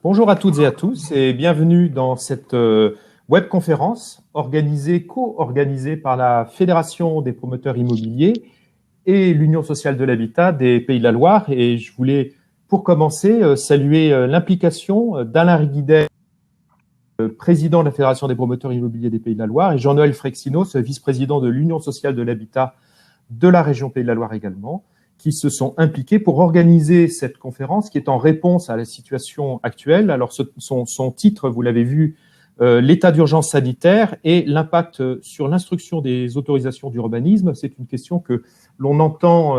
Bonjour à toutes et à tous et bienvenue dans cette webconférence co-organisée par la Fédération des promoteurs immobiliers et l'Union sociale de l'habitat des Pays de la Loire. Et je voulais, pour commencer, saluer l'implication d'Alain Riguidet, président de la Fédération des promoteurs immobiliers des Pays de la Loire, et Jean-Noël Frexinos, vice-président de l'Union sociale de l'habitat de la région Pays de la Loire également, qui se sont impliqués pour organiser cette conférence qui est en réponse à la situation actuelle. Alors, son titre, vous l'avez vu, l'état d'urgence sanitaire et l'impact sur l'instruction des autorisations d'urbanisme. C'est une question que l'on entend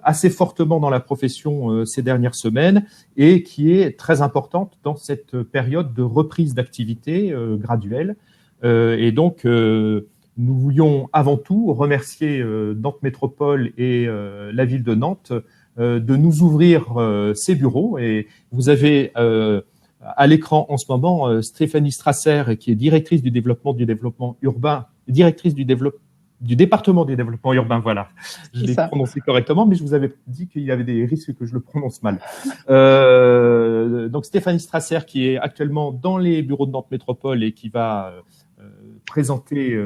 assez fortement dans la profession ces dernières semaines et qui est très importante dans cette période de reprise d'activité graduelle. Et donc, nous voulions avant tout remercier Nantes Métropole et la ville de Nantes de nous ouvrir ces bureaux. Et vous avez à l'écran en ce moment Stéphanie Strasser, qui est directrice du développement urbain, directrice du département du développement urbain, voilà. Je l'ai prononcé correctement, mais je vous avais dit qu'il y avait des risques que je le prononce mal. Donc Stéphanie Strasser, qui est actuellement dans les bureaux de Nantes Métropole et qui va présenter,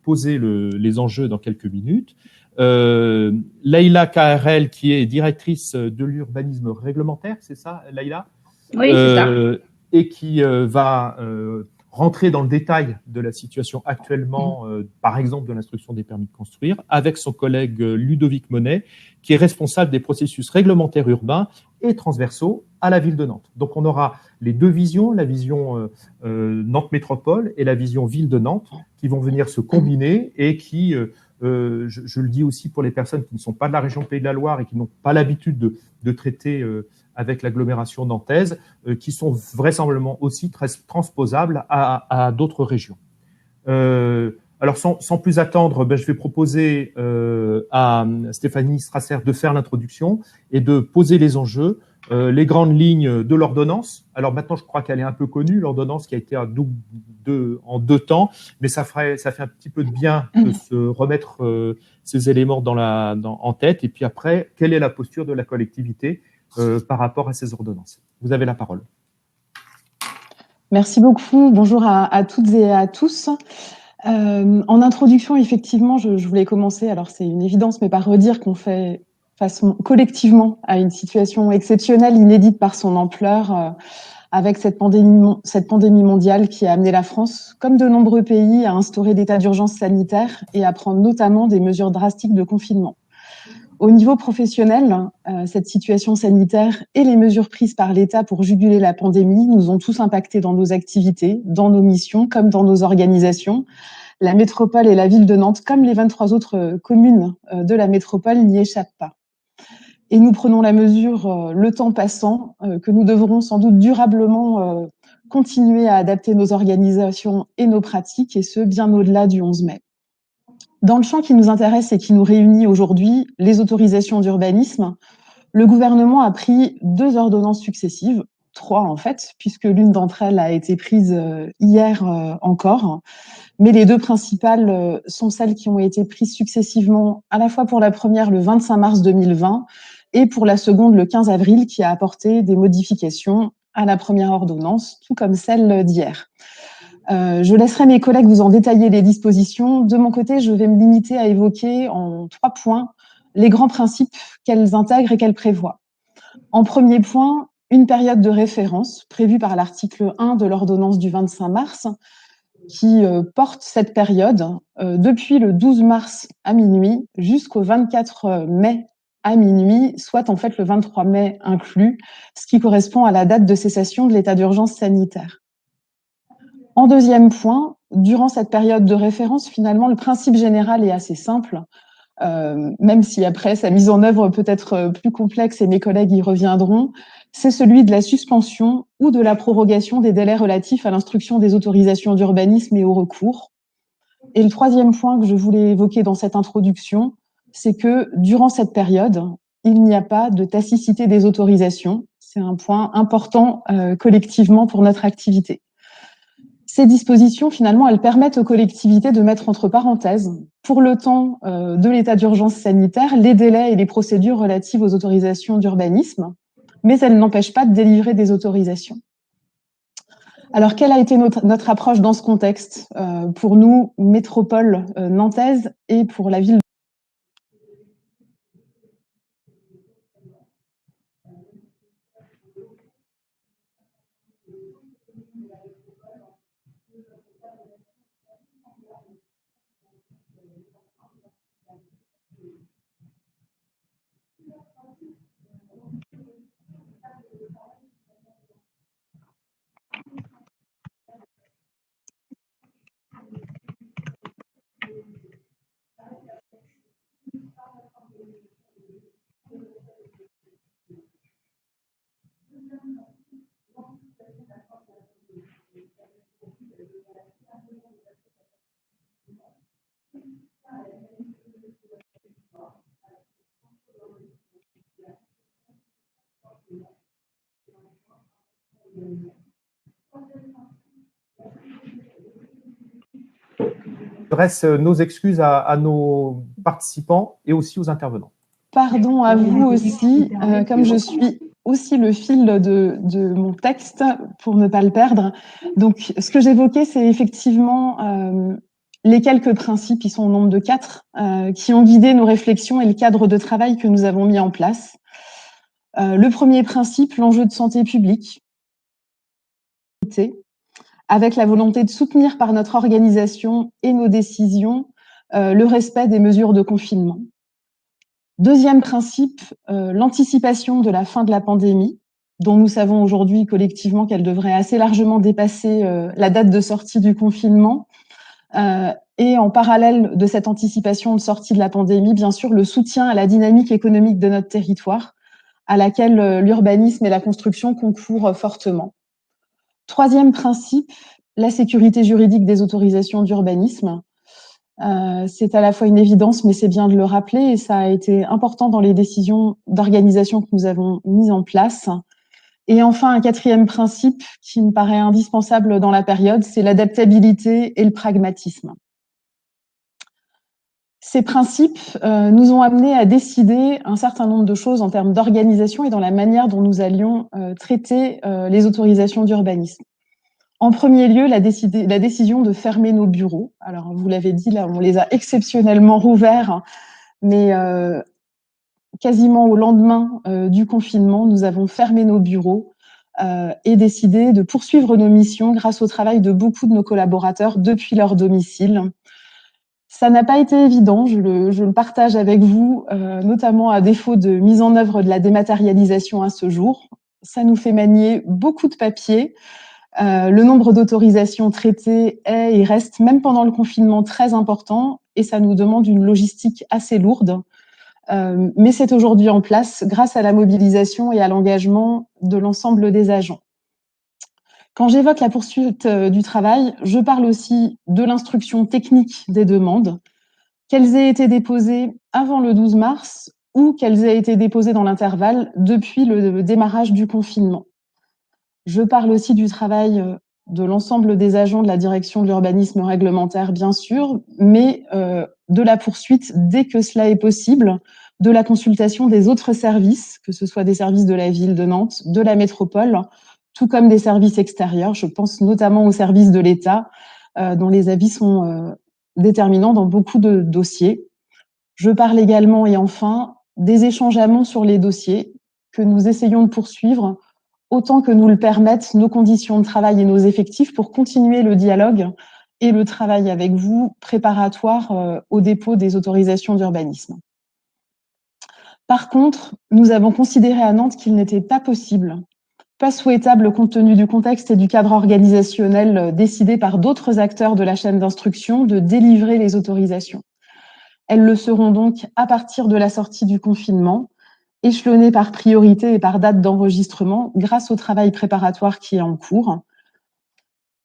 poser les enjeux dans quelques minutes. Laïla KRL, qui est directrice de l'urbanisme réglementaire, c'est ça, Laïla? Oui, c'est ça. Et qui va rentrer dans le détail de la situation actuellement, par exemple de l'instruction des permis de construire, avec son collègue Ludovic Monet, qui est responsable des processus réglementaires urbains et transversaux à la ville de Nantes. Donc on aura les deux visions, la vision Nantes Métropole et la vision ville de Nantes, qui vont venir se combiner et qui, je le dis aussi pour les personnes qui ne sont pas de la région Pays de la Loire et qui n'ont pas l'habitude de traiter avec l'agglomération nantaise, qui sont vraisemblablement aussi très transposables à d'autres régions. Alors, sans plus attendre, je vais proposer à Stéphanie Strasser de faire l'introduction et de poser les enjeux, les grandes lignes de l'ordonnance. Alors maintenant, je crois qu'elle est un peu connue, l'ordonnance qui a été en deux temps, mais ça fait un petit peu de bien de se remettre ces éléments en tête. Et puis après, quelle est la posture de la collectivité par rapport à ces ordonnances? Vous avez la parole. Merci beaucoup. Bonjour à toutes et à tous. En introduction, effectivement, je voulais commencer, alors c'est une évidence, mais par redire qu'on fait face collectivement à une situation exceptionnelle, inédite par son ampleur, avec cette pandémie mondiale qui a amené la France, comme de nombreux pays, à instaurer l'état d'urgence sanitaire et à prendre notamment des mesures drastiques de confinement. Au niveau professionnel, cette situation sanitaire et les mesures prises par l'État pour juguler la pandémie nous ont tous impactés dans nos activités, dans nos missions, comme dans nos organisations. La métropole et la ville de Nantes, comme les 23 autres communes de la métropole, n'y échappent pas. Et nous prenons la mesure, le temps passant, que nous devrons sans doute durablement continuer à adapter nos organisations et nos pratiques, et ce, bien au-delà du 11 mai. Dans le champ qui nous intéresse et qui nous réunit aujourd'hui, les autorisations d'urbanisme, le gouvernement a pris 2 ordonnances successives, 3 en fait, puisque l'une d'entre elles a été prise hier encore. Mais les 2 principales sont celles qui ont été prises successivement, à la fois pour la première le 25 mars 2020 et pour la seconde le 15 avril, qui a apporté des modifications à la première ordonnance, tout comme celle d'hier. Je laisserai mes collègues vous en détailler les dispositions. De mon côté, je vais me limiter à évoquer en 3 points les grands principes qu'elles intègrent et qu'elles prévoient. En premier point, une période de référence prévue par l'article 1 de l'ordonnance du 25 mars qui porte cette période depuis le 12 mars à minuit jusqu'au 24 mai à minuit, soit en fait le 23 mai inclus, ce qui correspond à la date de cessation de l'état d'urgence sanitaire. En deuxième point, durant cette période de référence, finalement, le principe général est assez simple, même si après sa mise en œuvre peut être plus complexe et mes collègues y reviendront, c'est celui de la suspension ou de la prorogation des délais relatifs à l'instruction des autorisations d'urbanisme et au recours. Et le troisième point que je voulais évoquer dans cette introduction, c'est que durant cette période, il n'y a pas de tacitité des autorisations. C'est un point important collectivement pour notre activité. Ces dispositions, finalement, elles permettent aux collectivités de mettre entre parenthèses, pour le temps de l'état d'urgence sanitaire, les délais et les procédures relatives aux autorisations d'urbanisme, mais elles n'empêchent pas de délivrer des autorisations. Alors, quelle a été notre approche dans ce contexte pour nous, métropole nantaise, et pour la ville ? J'adresse nos excuses à nos participants et aussi aux intervenants. Pardon à vous aussi, comme je suis aussi le fil de mon texte pour ne pas le perdre. Donc, ce que j'évoquais, c'est effectivement les quelques principes, ils sont au nombre de 4, qui ont guidé nos réflexions et le cadre de travail que nous avons mis en place. Le premier principe, l'enjeu de santé publique, avec la volonté de soutenir par notre organisation et nos décisions le respect des mesures de confinement. Deuxième principe, l'anticipation de la fin de la pandémie, dont nous savons aujourd'hui collectivement qu'elle devrait assez largement dépasser la date de sortie du confinement. Et en parallèle de cette anticipation de sortie de la pandémie, bien sûr, le soutien à la dynamique économique de notre territoire, à laquelle l'urbanisme et la construction concourent fortement. Troisième principe, la sécurité juridique des autorisations d'urbanisme. C'est à la fois une évidence, mais c'est bien de le rappeler, et ça a été important dans les décisions d'organisation que nous avons mises en place. Et enfin, un quatrième principe qui me paraît indispensable dans la période, c'est l'adaptabilité et le pragmatisme. Ces principes nous ont amenés à décider un certain nombre de choses en termes d'organisation et dans la manière dont nous allions traiter les autorisations d'urbanisme. En premier lieu, la décision de fermer nos bureaux. Alors, vous l'avez dit, là, on les a exceptionnellement rouverts, mais quasiment au lendemain du confinement, nous avons fermé nos bureaux et décidé de poursuivre nos missions grâce au travail de beaucoup de nos collaborateurs depuis leur domicile. Ça n'a pas été évident, je le partage avec vous, notamment à défaut de mise en œuvre de la dématérialisation à ce jour. Ça nous fait manier beaucoup de papiers. Le nombre d'autorisations traitées est et reste, même pendant le confinement, très important, et ça nous demande une logistique assez lourde. Mais c'est aujourd'hui en place grâce à la mobilisation et à l'engagement de l'ensemble des agents. Quand j'évoque la poursuite du travail, je parle aussi de l'instruction technique des demandes, qu'elles aient été déposées avant le 12 mars ou qu'elles aient été déposées dans l'intervalle depuis le démarrage du confinement. Je parle aussi du travail de l'ensemble des agents de la direction de l'urbanisme réglementaire, bien sûr, mais de la poursuite, dès que cela est possible, de la consultation des autres services, que ce soit des services de la ville de Nantes, de la métropole, tout comme des services extérieurs. Je pense notamment aux services de l'État, dont les avis sont déterminants dans beaucoup de dossiers. Je parle également, et enfin, des échanges amont sur les dossiers que nous essayons de poursuivre autant que nous le permettent nos conditions de travail et nos effectifs pour continuer le dialogue et le travail avec vous préparatoire au dépôt des autorisations d'urbanisme. Par contre, nous avons considéré à Nantes qu'il n'était pas possible, pas souhaitable compte tenu du contexte et du cadre organisationnel décidé par d'autres acteurs de la chaîne d'instruction de délivrer les autorisations. Elles le seront donc à partir de la sortie du confinement, échelonnées par priorité et par date d'enregistrement grâce au travail préparatoire qui est en cours.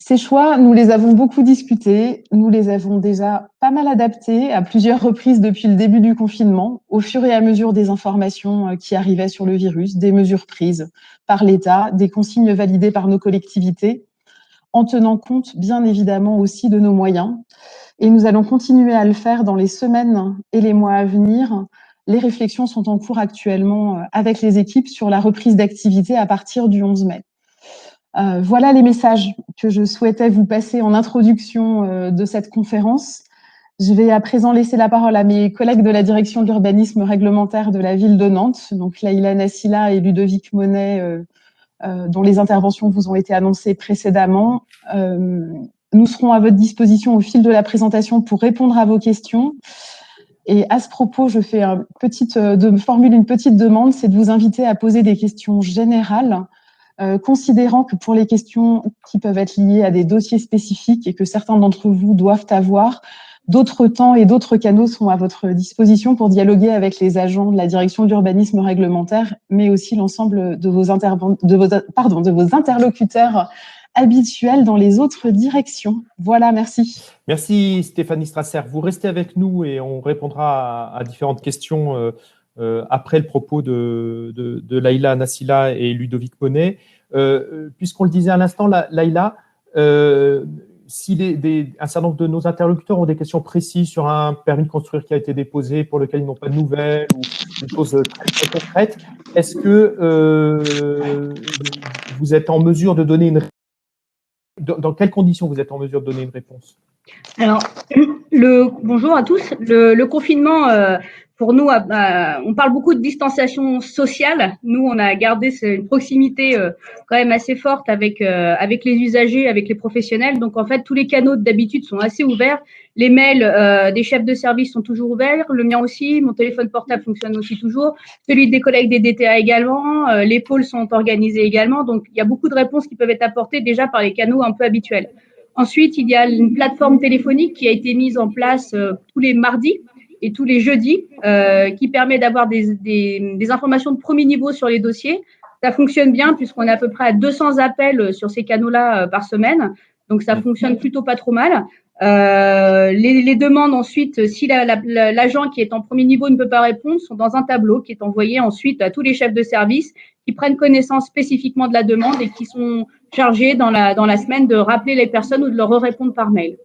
Ces choix, nous les avons beaucoup discutés, nous les avons déjà pas mal adaptés à plusieurs reprises depuis le début du confinement, au fur et à mesure des informations qui arrivaient sur le virus, des mesures prises par l'État, des consignes validées par nos collectivités, en tenant compte bien évidemment aussi de nos moyens. Et nous allons continuer à le faire dans les semaines et les mois à venir, les réflexions sont en cours actuellement avec les équipes sur la reprise d'activité à partir du 11 mai. Voilà les messages que je souhaitais vous passer en introduction de cette conférence. Je vais à présent laisser la parole à mes collègues de la direction de l'urbanisme réglementaire de la ville de Nantes, donc Laïla Nassila et Ludovic Monet, dont les interventions vous ont été annoncées précédemment. Nous serons à votre disposition au fil de la présentation pour répondre à vos questions. Et à ce propos, je formule une petite demande, c'est de vous inviter à poser des questions générales, considérant que pour les questions qui peuvent être liées à des dossiers spécifiques et que certains d'entre vous doivent avoir, d'autres temps et d'autres canaux sont à votre disposition pour dialoguer avec les agents de la direction de l'urbanisme réglementaire, mais aussi l'ensemble de vos interlocuteurs habituels dans les autres directions. Voilà, merci. Merci Stéphanie Strasser. Vous restez avec nous et on répondra à différentes questions après le propos de Laïla Nassila et Ludovic Monet. Puisqu'on le disait à l'instant, Laïla, si un certain nombre de nos interlocuteurs ont des questions précises sur un permis de construire qui a été déposé, pour lequel ils n'ont pas de nouvelles, ou des choses très concrètes, est-ce que vous êtes en mesure de donner une réponse? Dans quelles conditions vous êtes en mesure de donner une réponse? Alors, bonjour à tous. Le confinement, pour nous, on parle beaucoup de distanciation sociale. Nous, on a gardé une proximité quand même assez forte avec les usagers, avec les professionnels. Donc, en fait, tous les canaux d'habitude sont assez ouverts. Les mails des chefs de service sont toujours ouverts. Le mien aussi. Mon téléphone portable fonctionne aussi toujours. Celui des collègues des DTA également. Les pôles sont organisés également. Donc, il y a beaucoup de réponses qui peuvent être apportées déjà par les canaux un peu habituels. Ensuite, il y a une plateforme téléphonique qui a été mise en place tous les mardis et tous les jeudis, qui permet d'avoir des informations de premier niveau sur les dossiers. Ça fonctionne bien puisqu'on est à peu près à 200 appels sur ces canaux-là par semaine. Donc, ça fonctionne plutôt pas trop mal. Les demandes ensuite, si l'agent qui est en premier niveau ne peut pas répondre, sont dans un tableau qui est envoyé ensuite à tous les chefs de service qui prennent connaissance spécifiquement de la demande et qui sont chargés dans la semaine de rappeler les personnes ou de leur répondre par mail.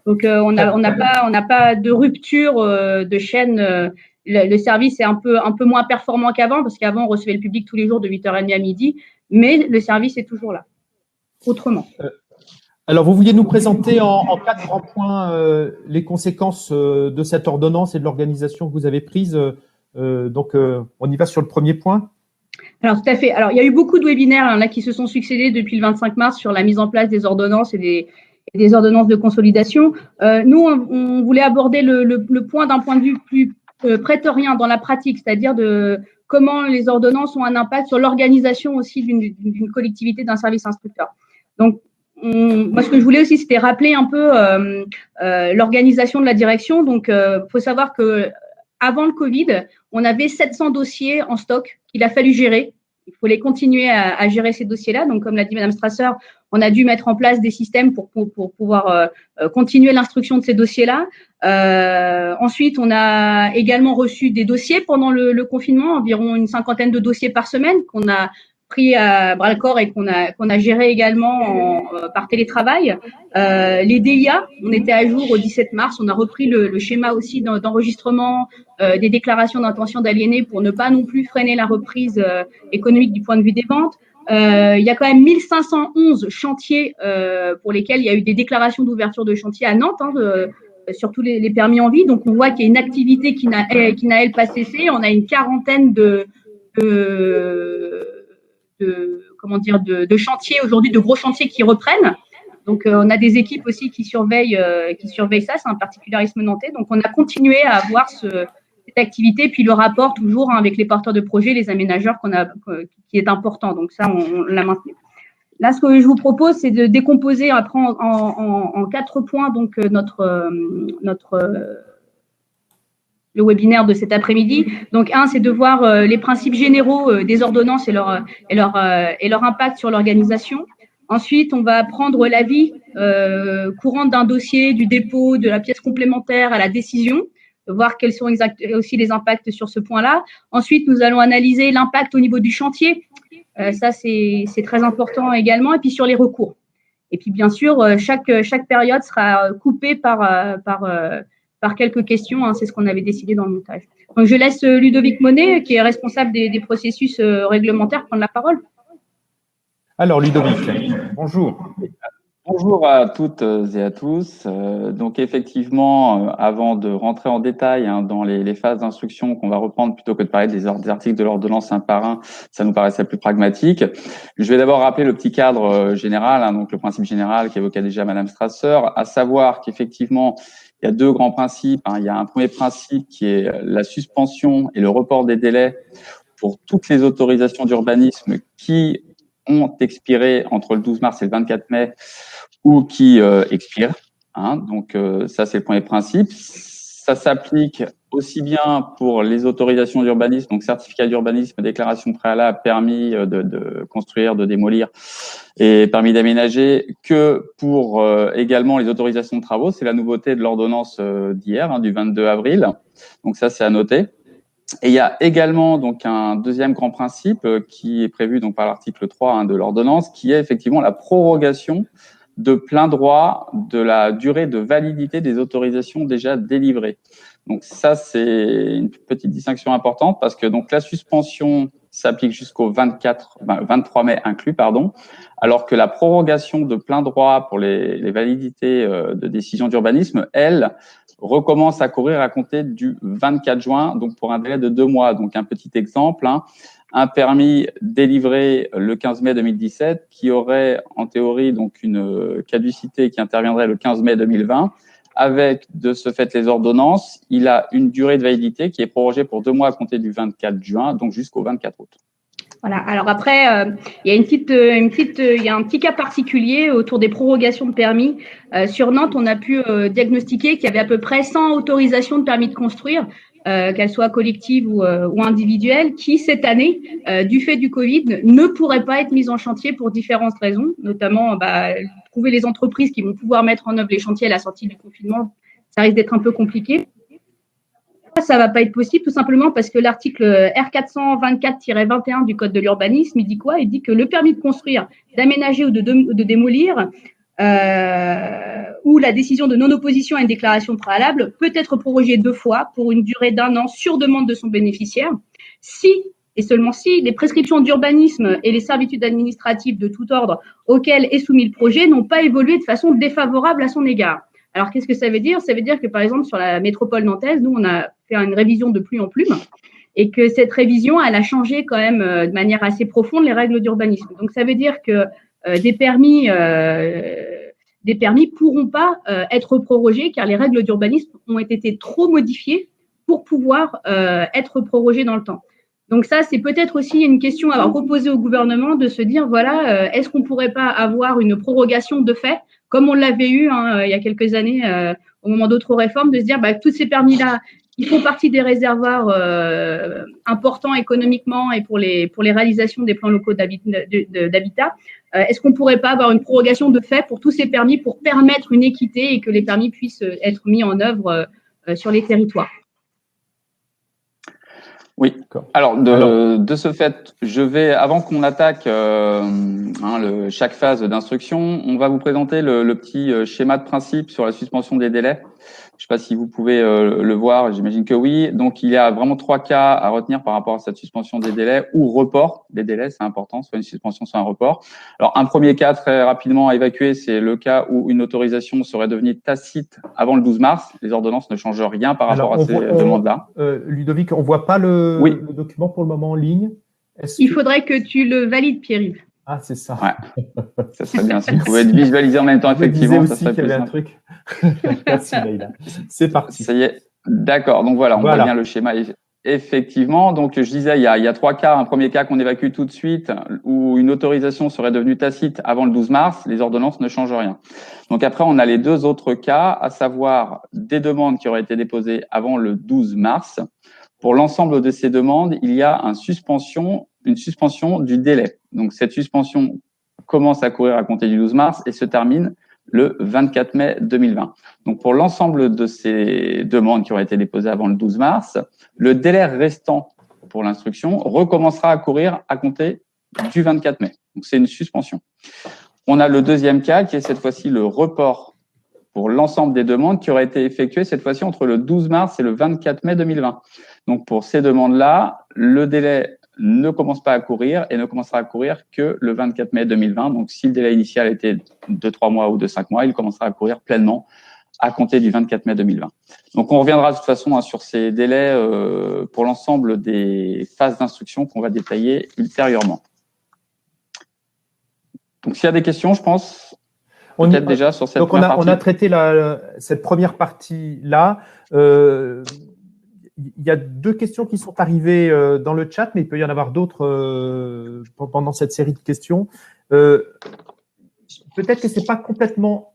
Donc, on n'a pas de rupture de chaîne. Le service est un peu moins performant qu'avant parce qu'avant, on recevait le public tous les jours de 8h30 à midi, mais le service est toujours là. Autrement. Alors, vous vouliez nous présenter en 4 grands points les conséquences de cette ordonnance et de l'organisation que vous avez prise. Donc, on y va sur le premier point. Alors, tout à fait. Alors, il y a eu beaucoup de webinaires là, qui se sont succédés depuis le 25 mars sur la mise en place des ordonnances et des ordonnances de consolidation. Nous, on voulait aborder le point d'un point de vue plus prétorien dans la pratique, c'est-à-dire de comment les ordonnances ont un impact sur l'organisation aussi d'une collectivité, d'un service instructeur. Donc, moi, ce que je voulais aussi, c'était rappeler un peu l'organisation de la direction. Donc, faut savoir que avant le Covid, on avait 700 dossiers en stock qu'il a fallu gérer. Il fallait continuer à gérer ces dossiers-là. Donc, comme l'a dit Madame Strasser, on a dû mettre en place des systèmes pour pouvoir continuer l'instruction de ces dossiers-là. Ensuite, on a également reçu des dossiers pendant le confinement, environ une 50aine de dossiers par semaine qu'on a pris à bras le corps et qu'on a géré également par télétravail. Les DIA, on était à jour au 17 mars, on a repris le schéma aussi d'enregistrement des déclarations d'intention d'aliéner pour ne pas non plus freiner la reprise économique du point de vue des ventes. Il y a quand même 1511 chantiers pour lesquels il y a eu des déclarations d'ouverture de chantier à Nantes, surtout les permis en vie. Donc, on voit qu'il y a une activité qui n'a elle pas cessé. On a une quarantaine de chantiers aujourd'hui, de gros chantiers qui reprennent. Donc, on a des équipes aussi qui surveillent ça. C'est un particularisme nantais. Donc, on a continué à avoir cette activité, puis le rapport toujours avec les porteurs de projets, les aménageurs qui est important. Donc, ça, on l'a maintenu. Là, ce que je vous propose, c'est de décomposer après en 4 points donc le webinaire de cet après-midi. Donc, c'est de voir les principes généraux des ordonnances et leur impact sur l'organisation. Ensuite, on va prendre l'avis courante d'un dossier, du dépôt, de la pièce complémentaire à la décision, voir quels sont aussi les impacts sur ce point-là. Ensuite, nous allons analyser l'impact au niveau du chantier. Ça, c'est très important également. Et puis, sur les recours. Et puis, bien sûr, chaque période sera coupée par par quelques questions. Hein, c'est ce qu'on avait décidé dans le montage. Donc, je laisse Ludovic Monet, qui est responsable des processus réglementaires, prendre la parole. Alors, Ludovic, bonjour. Bonjour à toutes et à tous. Donc effectivement, avant de rentrer en détail dans les phases d'instruction qu'on va reprendre plutôt que de parler des articles de l'ordonnance un par un, ça nous paraissait plus pragmatique. Je vais d'abord rappeler le petit cadre général, donc le principe général qu'évoquait déjà Madame Strasser, à savoir qu'effectivement, il y a deux grands principes. Il y a un premier principe qui est la suspension et le report des délais pour toutes les autorisations d'urbanisme qui ont expiré entre le 12 mars et le 24 mai ou qui expirent. Donc, ça, c'est le premier principe. Ça s'applique aussi bien pour les autorisations d'urbanisme, donc certificat d'urbanisme, déclaration préalable, permis de construire, de démolir et permis d'aménager, que pour également les autorisations de travaux. C'est la nouveauté de l'ordonnance d'hier, du 22 avril. Donc, ça, c'est à noter. Et il y a également donc un deuxième grand principe qui est prévu donc par l'article 3 de l'ordonnance, qui est effectivement la prorogation de plein droit de la durée de validité des autorisations déjà délivrées. Donc ça, c'est une petite distinction importante parce que donc la suspension s'applique jusqu'au 23 mai inclus, alors que la prorogation de plein droit pour les validités de décision d'urbanisme, elle, recommence à courir à compter du 24 juin, donc pour un délai de 2 mois. Donc un petit exemple, un permis délivré le 15 mai 2017 qui aurait en théorie donc une caducité qui interviendrait le 15 mai 2020. Avec de ce fait les ordonnances, il a une durée de validité qui est prorogée pour 2 mois à compter du 24 juin, donc jusqu'au 24 août. Voilà. Alors après, il y a il y a un petit cas particulier autour des prorogations de permis. Sur Nantes, on a pu diagnostiquer qu'il y avait à peu près 100 autorisations de permis de construire, qu'elles soient collectives ou individuelles, qui cette année, du fait du Covid, ne pourraient pas être mises en chantier pour différentes raisons, notamment trouver les entreprises qui vont pouvoir mettre en œuvre les chantiers à la sortie du confinement. Ça risque d'être un peu compliqué. Ça va pas être possible, tout simplement parce que l'article R424-21 du Code de l'urbanisme, il dit quoi? Il dit que le permis de construire, d'aménager ou de démolir, ou la décision de non-opposition à une déclaration préalable peut être prorogée 2 fois pour une durée d'1 an sur demande de son bénéficiaire, si et seulement si les prescriptions d'urbanisme et les servitudes administratives de tout ordre auxquelles est soumis le projet n'ont pas évolué de façon défavorable à son égard. Alors, qu'est-ce que ça veut dire? Ça veut dire que, par exemple, sur la métropole nantaise, nous, on a fait une révision de plume en plume et que cette révision, elle a changé quand même de manière assez profonde les règles d'urbanisme. Donc, ça veut dire que des permis pourront pas être prorogés car les règles d'urbanisme ont été trop modifiées pour pouvoir être prorogées dans le temps. Donc ça, c'est peut-être aussi une question à reposer au gouvernement de se dire, voilà, est-ce qu'on pourrait pas avoir une prorogation de fait, comme on l'avait eu il y a quelques années au moment d'autres réformes, de se dire, tous ces permis-là, ils font partie des réservoirs importants économiquement et pour les réalisations des plans locaux d'habitat. Est-ce qu'on pourrait pas avoir une prorogation de fait pour tous ces permis pour permettre une équité et que les permis puissent être mis en œuvre sur les territoires? Oui. Alors, de ce fait, je vais, avant qu'on attaque chaque phase d'instruction, on va vous présenter le petit schéma de principe sur la suspension des délais. Je ne sais pas si vous pouvez le voir, j'imagine que oui. Donc, il y a vraiment 3 cas à retenir par rapport à cette suspension des délais ou report des délais, c'est important, soit une suspension, soit un report. Alors, un premier cas très rapidement à évacuer, c'est le cas où une autorisation serait devenue tacite avant le 12 mars. Les ordonnances ne changent rien par rapport à ces demandes-là. Ludovic, on ne voit pas le document pour le moment en ligne. Il faudrait que tu le valides, Pierre-Yves. Ah, c'est ça. Ouais. Ça serait bien. Si vous pouvez être visualisé en même temps, effectivement, ça serait plus simple. Qu'il y avait un truc. Merci, Leïla. C'est parti. Ça y est. D'accord. Donc voilà, on voit bien le schéma. Effectivement. Donc, je disais, il y a 3 cas. Un premier cas qu'on évacue tout de suite, où une autorisation serait devenue tacite avant le 12 mars. Les ordonnances ne changent rien. Donc après, on a les 2 autres cas, à savoir des demandes qui auraient été déposées avant le 12 mars. Pour l'ensemble de ces demandes, il y a une suspension du délai. Donc, cette suspension commence à courir à compter du 12 mars et se termine le 24 mai 2020. Donc, pour l'ensemble de ces demandes qui auraient été déposées avant le 12 mars, le délai restant pour l'instruction recommencera à courir à compter du 24 mai. Donc, c'est une suspension. On a le deuxième cas qui est cette fois-ci le report pour l'ensemble des demandes qui auraient été effectuées cette fois-ci entre le 12 mars et le 24 mai 2020. Donc, pour ces demandes-là, le délai ne commence pas à courir et ne commencera à courir que le 24 mai 2020. Donc, si le délai initial était de 3 mois ou de 5 mois, il commencera à courir pleinement à compter du 24 mai 2020. Donc, on reviendra de toute façon sur ces délais pour l'ensemble des phases d'instruction qu'on va détailler ultérieurement. Donc, s'il y a des questions, je pense, peut-être déjà sur cette première partie. On a traité cette première partie-là. Il y a 2 questions qui sont arrivées dans le chat, mais il peut y en avoir d'autres pendant cette série de questions. Peut-être que c'est pas complètement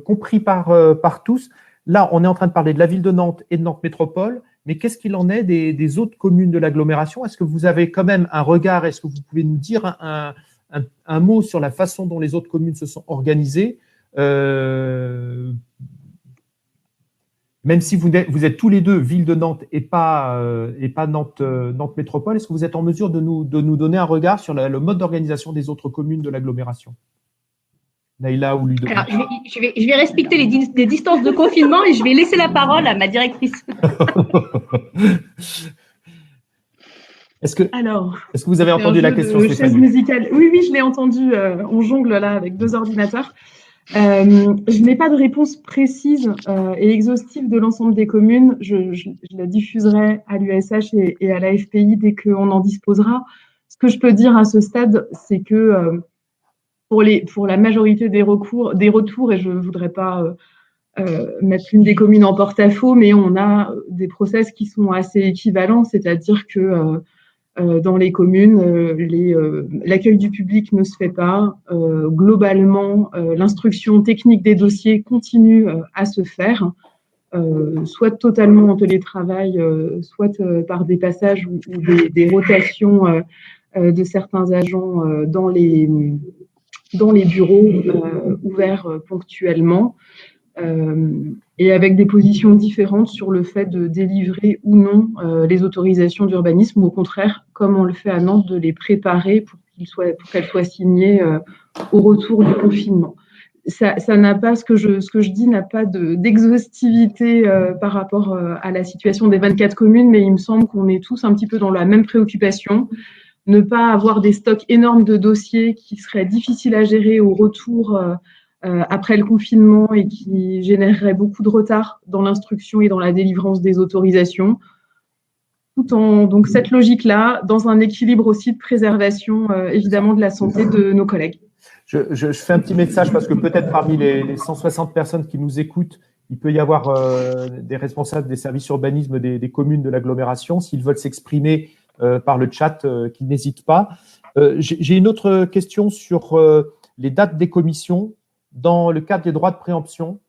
compris par tous. Là, on est en train de parler de la ville de Nantes et de Nantes Métropole, mais qu'est-ce qu'il en est des autres communes de l'agglomération? Est-ce que vous avez quand même un regard? Est-ce que vous pouvez nous dire un mot sur la façon dont les autres communes se sont organisées? Même si vous êtes tous les deux ville de Nantes et pas Nantes Métropole, est-ce que vous êtes en mesure de nous donner un regard sur le mode d'organisation des autres communes de l'agglomération? Naïla ou Ludovic? Alors, je vais respecter les distances de confinement et je vais laisser la parole à ma directrice. Est-ce que vous avez entendu la question, chaise musicale. Oui, je l'ai entendu. On jongle là avec 2 ordinateurs. Je n'ai pas de réponse précise et exhaustive de l'ensemble des communes. Je la diffuserai à l'USH et à la FPI dès qu'on en disposera. Ce que je peux dire à ce stade, c'est que pour la majorité des retours, et je ne voudrais pas mettre l'une des communes en porte-à-faux, mais on a des process qui sont assez équivalents, c'est-à-dire que dans les communes, l'accueil du public ne se fait pas. Globalement, l'instruction technique des dossiers continue à se faire, soit totalement en télétravail, soit par des passages ou des rotations de certains agents dans les bureaux ouverts ponctuellement. Et avec des positions différentes sur le fait de délivrer ou non les autorisations d'urbanisme, ou au contraire, comme on le fait à Nantes, de les préparer pour qu'elles soient signées au retour du confinement. Ça n'a pas, ce que je dis n'a pas d'exhaustivité par rapport à la situation des 24 communes, mais il me semble qu'on est tous un petit peu dans la même préoccupation. Ne pas avoir des stocks énormes de dossiers qui seraient difficiles à gérer au retour après le confinement et qui générerait beaucoup de retard dans l'instruction et dans la délivrance des autorisations, tout en donc cette logique-là, dans un équilibre aussi de préservation évidemment de la santé de nos collègues. Je fais un petit message parce que peut-être parmi les 160 personnes qui nous écoutent, il peut y avoir des responsables des services urbanisme des communes de l'agglomération. S'ils veulent s'exprimer par le chat, qu'ils n'hésitent pas. J'ai une autre question sur les dates des commissions. Dans le cadre des droits de préemption,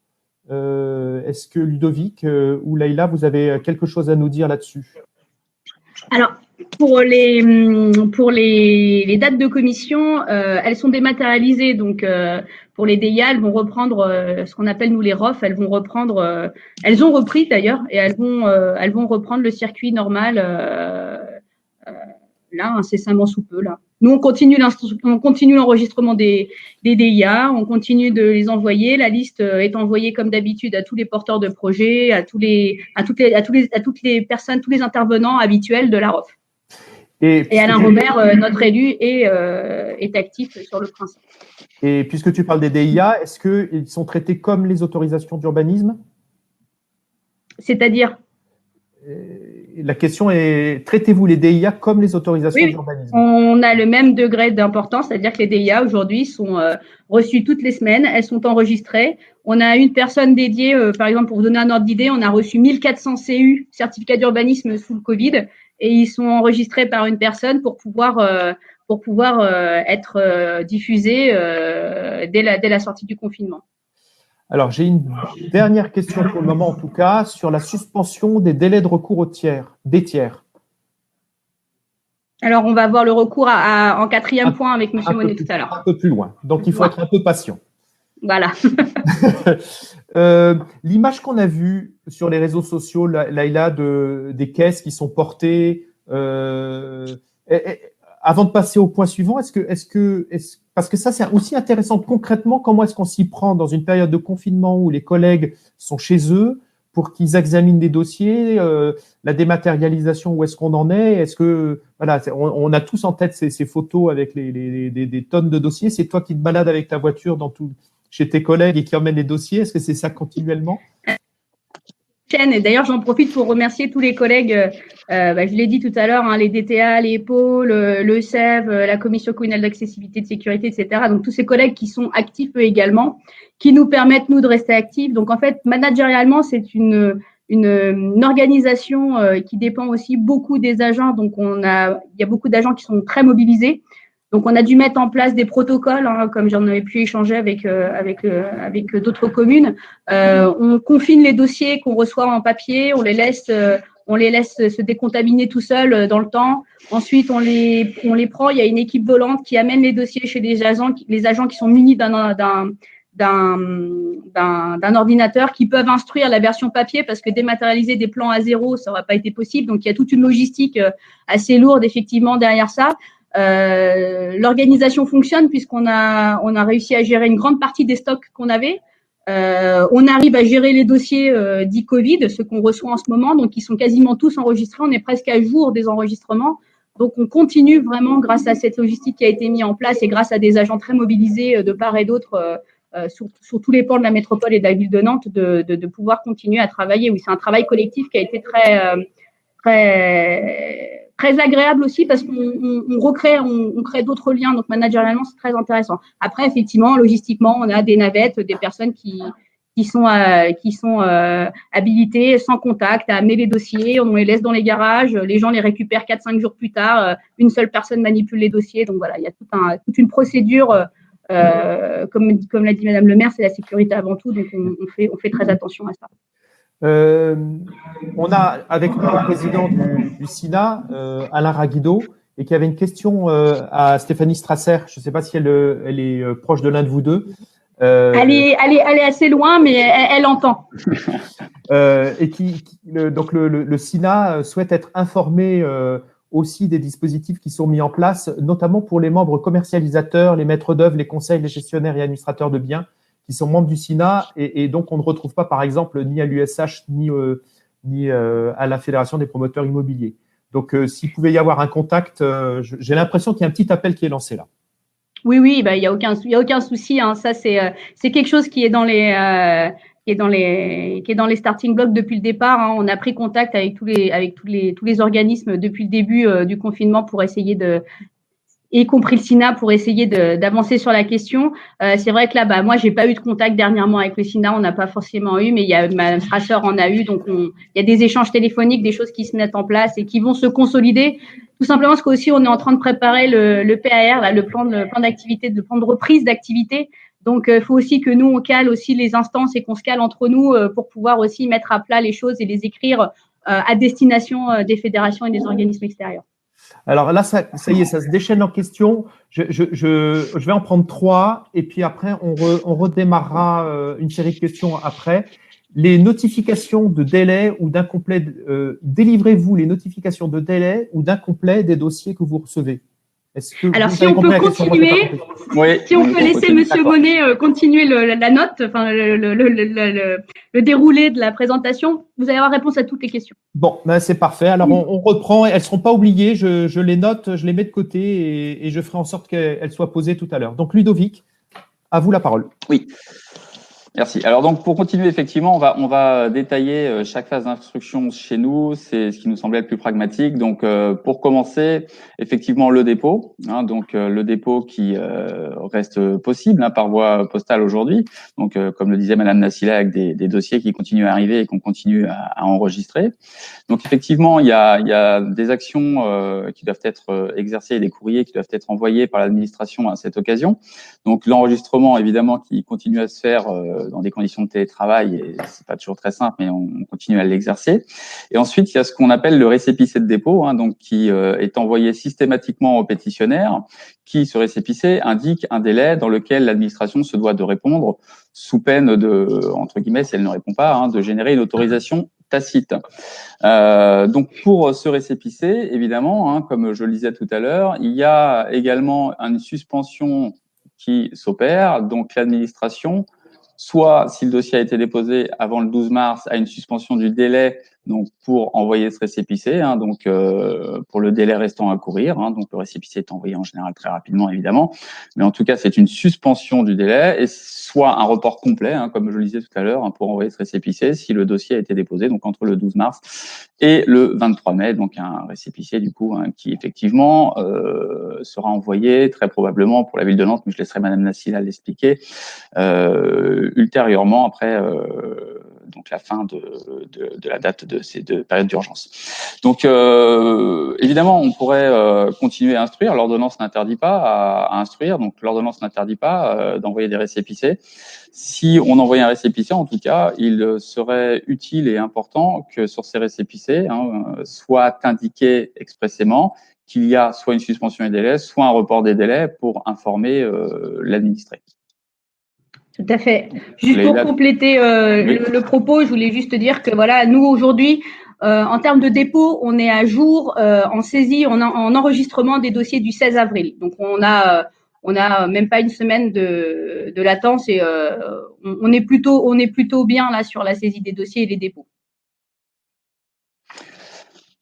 est-ce que Ludovic ou Laïla, vous avez quelque chose à nous dire là-dessus? Alors, pour les dates de commission, elles sont dématérialisées. Donc, pour les DIA, elles vont reprendre ce qu'on appelle, nous, les ROF. Elles vont reprendre, elles ont repris d'ailleurs, et elles vont reprendre le circuit normal là, incessamment sous peu. Là. Nous, on continue l'enregistrement des DIA, on continue de les envoyer. La liste est envoyée comme d'habitude à tous les porteurs de projets, à toutes les personnes, tous les intervenants habituels de la ROF. Et Alain Robert, notre élu, est actif sur le principe. Et puisque tu parles des DIA, est-ce qu'ils sont traités comme les autorisations d'urbanisme? C'est-à-dire? La question est, traitez-vous les DIA comme les autorisations d'urbanisme? On a le même degré d'importance, c'est-à-dire que les DIA aujourd'hui sont reçues toutes les semaines, elles sont enregistrées. On a une personne dédiée, par exemple, pour vous donner un ordre d'idée, on a reçu 1400 CU, certificats d'urbanisme sous le Covid, et ils sont enregistrés par une personne pour pouvoir être diffusés dès la sortie du confinement. Alors, j'ai une dernière question pour le moment, en tout cas, sur la suspension des délais de recours des tiers. Alors, on va voir le recours en quatrième point avec M. Monet tout à l'heure. Un peu plus loin. Donc, il faut être un peu patient. Voilà. L'image qu'on a vue sur les réseaux sociaux, Laïla, des caisses qui sont portées, avant de passer au point suivant, parce que ça, c'est aussi intéressant concrètement, comment est-ce qu'on s'y prend dans une période de confinement où les collègues sont chez eux pour qu'ils examinent des dossiers, la dématérialisation, où est-ce qu'on en est? Est-ce que, voilà, on a tous en tête ces photos avec des tonnes de dossiers. C'est toi qui te balades avec ta voiture chez tes collègues et qui emmène les dossiers. Est-ce que c'est ça continuellement? Et d'ailleurs, j'en profite pour remercier tous les collègues, je l'ai dit tout à l'heure, hein, les DTA, les pôles, le CEV, la Commission communale d'accessibilité, de sécurité, etc. Donc, tous ces collègues qui sont actifs eux également, qui nous permettent, nous, de rester actifs. Donc, en fait, managérialement, c'est une organisation qui dépend aussi beaucoup des agents. Donc, il y a beaucoup d'agents qui sont très mobilisés. Donc, on a dû mettre en place des protocoles, hein, comme j'en avais pu échanger avec d'autres communes. On confine les dossiers qu'on reçoit en papier, on les laisse se décontaminer tout seuls dans le temps. Ensuite, on les prend. Il y a une équipe volante qui amène les dossiers chez les agents qui sont munis d'un ordinateur, qui peuvent instruire la version papier, parce que dématérialiser des plans à zéro, ça n'aurait pas été possible. Donc, il y a toute une logistique assez lourde, effectivement, derrière ça. L'organisation fonctionne puisqu'on a réussi à gérer une grande partie des stocks qu'on avait. On arrive à gérer les dossiers dits Covid, ceux qu'on reçoit en ce moment, donc ils sont quasiment tous enregistrés. On est presque à jour des enregistrements. Donc on continue vraiment, grâce à cette logistique qui a été mise en place et grâce à des agents très mobilisés de part et d'autre sur tous les pans de la métropole et de la ville de Nantes, de pouvoir continuer à travailler. Oui, c'est un travail collectif qui a été très agréable aussi, parce qu'on crée d'autres liens. Donc, managérialement, c'est très intéressant. Après, effectivement, logistiquement, on a des navettes, des personnes qui sont habilitées, sans contact, à amener les dossiers. On les laisse dans les garages. Les gens les récupèrent 4-5 jours plus tard. Une seule personne manipule les dossiers. Donc, voilà, il y a toute une procédure. Comme l'a dit Madame le maire, c'est la sécurité avant tout. Donc, on fait très attention à ça. On a avec nous le président du SINA, Alain Raguido, et qui avait une question à Stéphanie Strasser. Je ne sais pas si elle est proche de l'un de vous deux. Elle est assez loin, mais elle entend. Et donc le SINA souhaite être informé aussi des dispositifs qui sont mis en place, notamment pour les membres commercialisateurs, les maîtres d'œuvre, les conseils, les gestionnaires et administrateurs de biens qui sont membres du SINA, et donc on ne retrouve pas, par exemple, ni à l'USH, ni à la Fédération des promoteurs immobiliers. Donc, s'il pouvait y avoir un contact, j'ai l'impression qu'il y a un petit appel qui est lancé là. Oui, il y a aucun souci. Hein. Ça, c'est quelque chose qui est dans les starting blocks depuis le départ. Hein. On a pris contact avec tous les organismes depuis le début du confinement pour essayer y compris le SINA, pour essayer d'avancer sur la question. C'est vrai que là, moi, j'ai pas eu de contact dernièrement avec le SINA, on n'a pas forcément eu, mais Madame Strasser en a eu. Donc, il y a des échanges téléphoniques, des choses qui se mettent en place et qui vont se consolider. Tout simplement parce qu'aussi, on est en train de préparer le PAR, là, le plan d'activité, le plan de reprise d'activité. Donc, il faut aussi que nous, on cale aussi les instances et qu'on se cale entre nous pour pouvoir aussi mettre à plat les choses et les écrire à destination des fédérations et des organismes extérieurs. Alors là, ça y est, ça se déchaîne en question. Je vais en prendre 3 et puis après, on redémarrera une série de questions après. Les notifications de délai ou d'incomplet, délivrez-vous les notifications de délai ou d'incomplet des dossiers que vous recevez? Alors, si on peut continuer, si on peut laisser Monsieur Monet continuer la note, enfin le déroulé de la présentation, vous allez avoir réponse à toutes les questions. Bon, c'est parfait. Alors, on reprend. Elles ne seront pas oubliées. Je les note, je les mets de côté et je ferai en sorte qu'elles soient posées tout à l'heure. Donc, Ludovic, à vous la parole. Oui. Merci. Alors donc pour continuer, effectivement, on va détailler chaque phase d'instruction chez nous. C'est ce qui nous semblait le plus pragmatique. Donc pour commencer, effectivement le dépôt. Donc le dépôt qui reste possible par voie postale aujourd'hui. Donc comme le disait Madame Nassila, avec des dossiers qui continuent à arriver et qu'on continue à enregistrer. Donc effectivement, il y a des actions qui doivent être exercées, des courriers qui doivent être envoyés par l'administration à cette occasion. Donc l'enregistrement, évidemment, qui continue à se faire dans des conditions de télétravail, et c'est pas toujours très simple, mais on continue à l'exercer. Et ensuite, il y a ce qu'on appelle le récépissé de dépôt, donc qui est envoyé systématiquement au pétitionnaire, qui, ce récépissé, indique un délai dans lequel l'administration se doit de répondre, sous peine de, entre guillemets, si elle ne répond pas, de générer une autorisation tacite. Donc, pour ce récépissé, évidemment, comme je le disais tout à l'heure, il y a également une suspension qui s'opère. Donc, l'administration, soit si le dossier a été déposé avant le 12 mars, a une suspension du délai donc pour envoyer ce récépissé, donc pour le délai restant à courir. Donc, le récépissé est envoyé en général très rapidement, évidemment. Mais en tout cas, c'est une suspension du délai et soit un report complet, comme je le disais tout à l'heure, pour envoyer ce récépissé si le dossier a été déposé donc entre le 12 mars et le 23 mai. Donc, un récépissé, du coup, qui effectivement sera envoyé très probablement pour la ville de Nantes, mais je laisserai Madame Nassila l'expliquer, ultérieurement après donc la fin de la date de ces deux périodes d'urgence. Donc évidemment, on pourrait continuer à instruire. L'ordonnance n'interdit pas à instruire, donc l'ordonnance n'interdit pas d'envoyer des récépissés. Si on envoyait un récépissé, en tout cas, il serait utile et important que sur ces récépissés soit indiqué expressément qu'il y a soit une suspension des délais, soit un report des délais pour informer l'administré. Tout à fait. Juste pour compléter le propos, je voulais juste dire que voilà, nous aujourd'hui, en termes de dépôt, on est à jour en saisie, en enregistrement des dossiers du 16 avril. Donc on a même pas une semaine de latence et on est plutôt bien là sur la saisie des dossiers et les dépôts.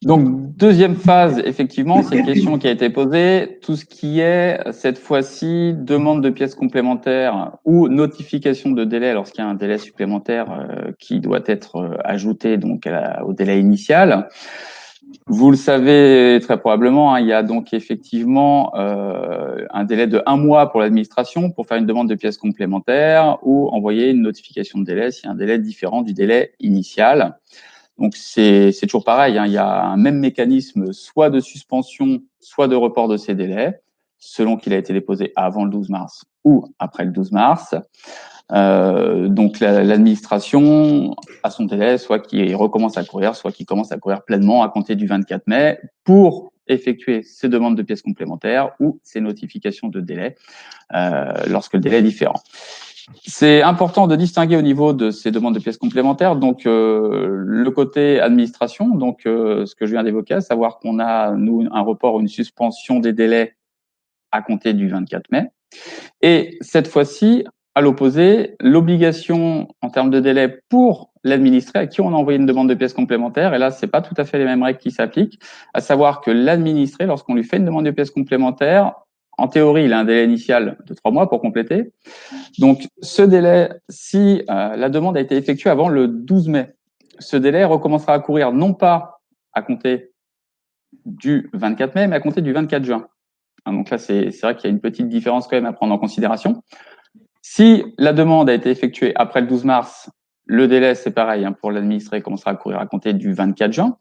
Donc, deuxième phase, effectivement, c'est une question qui a été posée. Tout ce qui est, cette fois-ci, demande de pièces complémentaires ou notification de délai lorsqu'il y a un délai supplémentaire qui doit être ajouté donc au délai initial. Vous le savez très probablement, il y a donc effectivement un délai de 1 mois pour l'administration pour faire une demande de pièces complémentaires ou envoyer une notification de délai s'il y a un délai différent du délai initial. Donc, c'est toujours pareil, il y a un même mécanisme, soit de suspension, soit de report de ces délais, selon qu'il a été déposé avant le 12 mars ou après le 12 mars. Donc, l'administration a son délai, soit qui recommence à courir, soit qui commence à courir pleinement à compter du 24 mai pour effectuer ces demandes de pièces complémentaires ou ces notifications de délai lorsque le délai est différent. C'est important de distinguer au niveau de ces demandes de pièces complémentaires, donc le côté administration, donc ce que je viens d'évoquer, à savoir qu'on a, nous, un report ou une suspension des délais à compter du 24 mai. Et cette fois-ci, à l'opposé, l'obligation en termes de délai pour l'administré à qui on a envoyé une demande de pièces complémentaires, et là, c'est pas tout à fait les mêmes règles qui s'appliquent, à savoir que l'administré, lorsqu'on lui fait une demande de pièces complémentaires, en théorie, il a un délai initial de 3 mois pour compléter. Donc, ce délai, si la demande a été effectuée avant le 12 mai, ce délai recommencera à courir non pas à compter du 24 mai, mais à compter du 24 juin. Donc là, c'est vrai qu'il y a une petite différence quand même à prendre en considération. Si la demande a été effectuée après le 12 mars, le délai, c'est pareil, pour l'administré, commencera à courir à compter du 24 juin.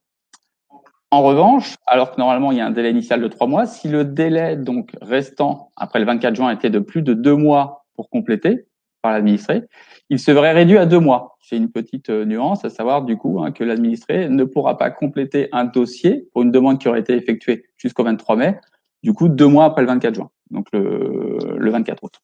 En revanche, alors que normalement, il y a un délai initial de 3 mois, si le délai donc restant après le 24 juin était de plus de 2 mois pour compléter par l'administré, il se verrait réduit à 2 mois. C'est une petite nuance, à savoir du coup que l'administré ne pourra pas compléter un dossier pour une demande qui aurait été effectuée jusqu'au 23 mai, du coup 2 mois après le 24 juin, donc le 24 août.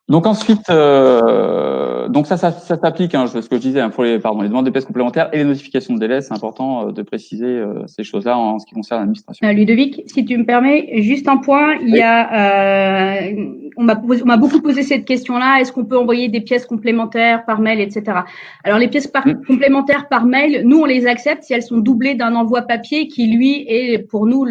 Donc ensuite, donc ça s'applique, ce que je disais, pour les demandes de pièces complémentaires et les notifications de délai. C'est important de préciser ces choses-là en ce qui concerne l'administration. Ludovic, si tu me permets, juste un point. Il y a, on m'a beaucoup posé cette question-là. Est-ce qu'on peut envoyer des pièces complémentaires par mail, etc. Alors les pièces complémentaires par mail, nous on les accepte si elles sont doublées d'un envoi papier qui lui est pour nous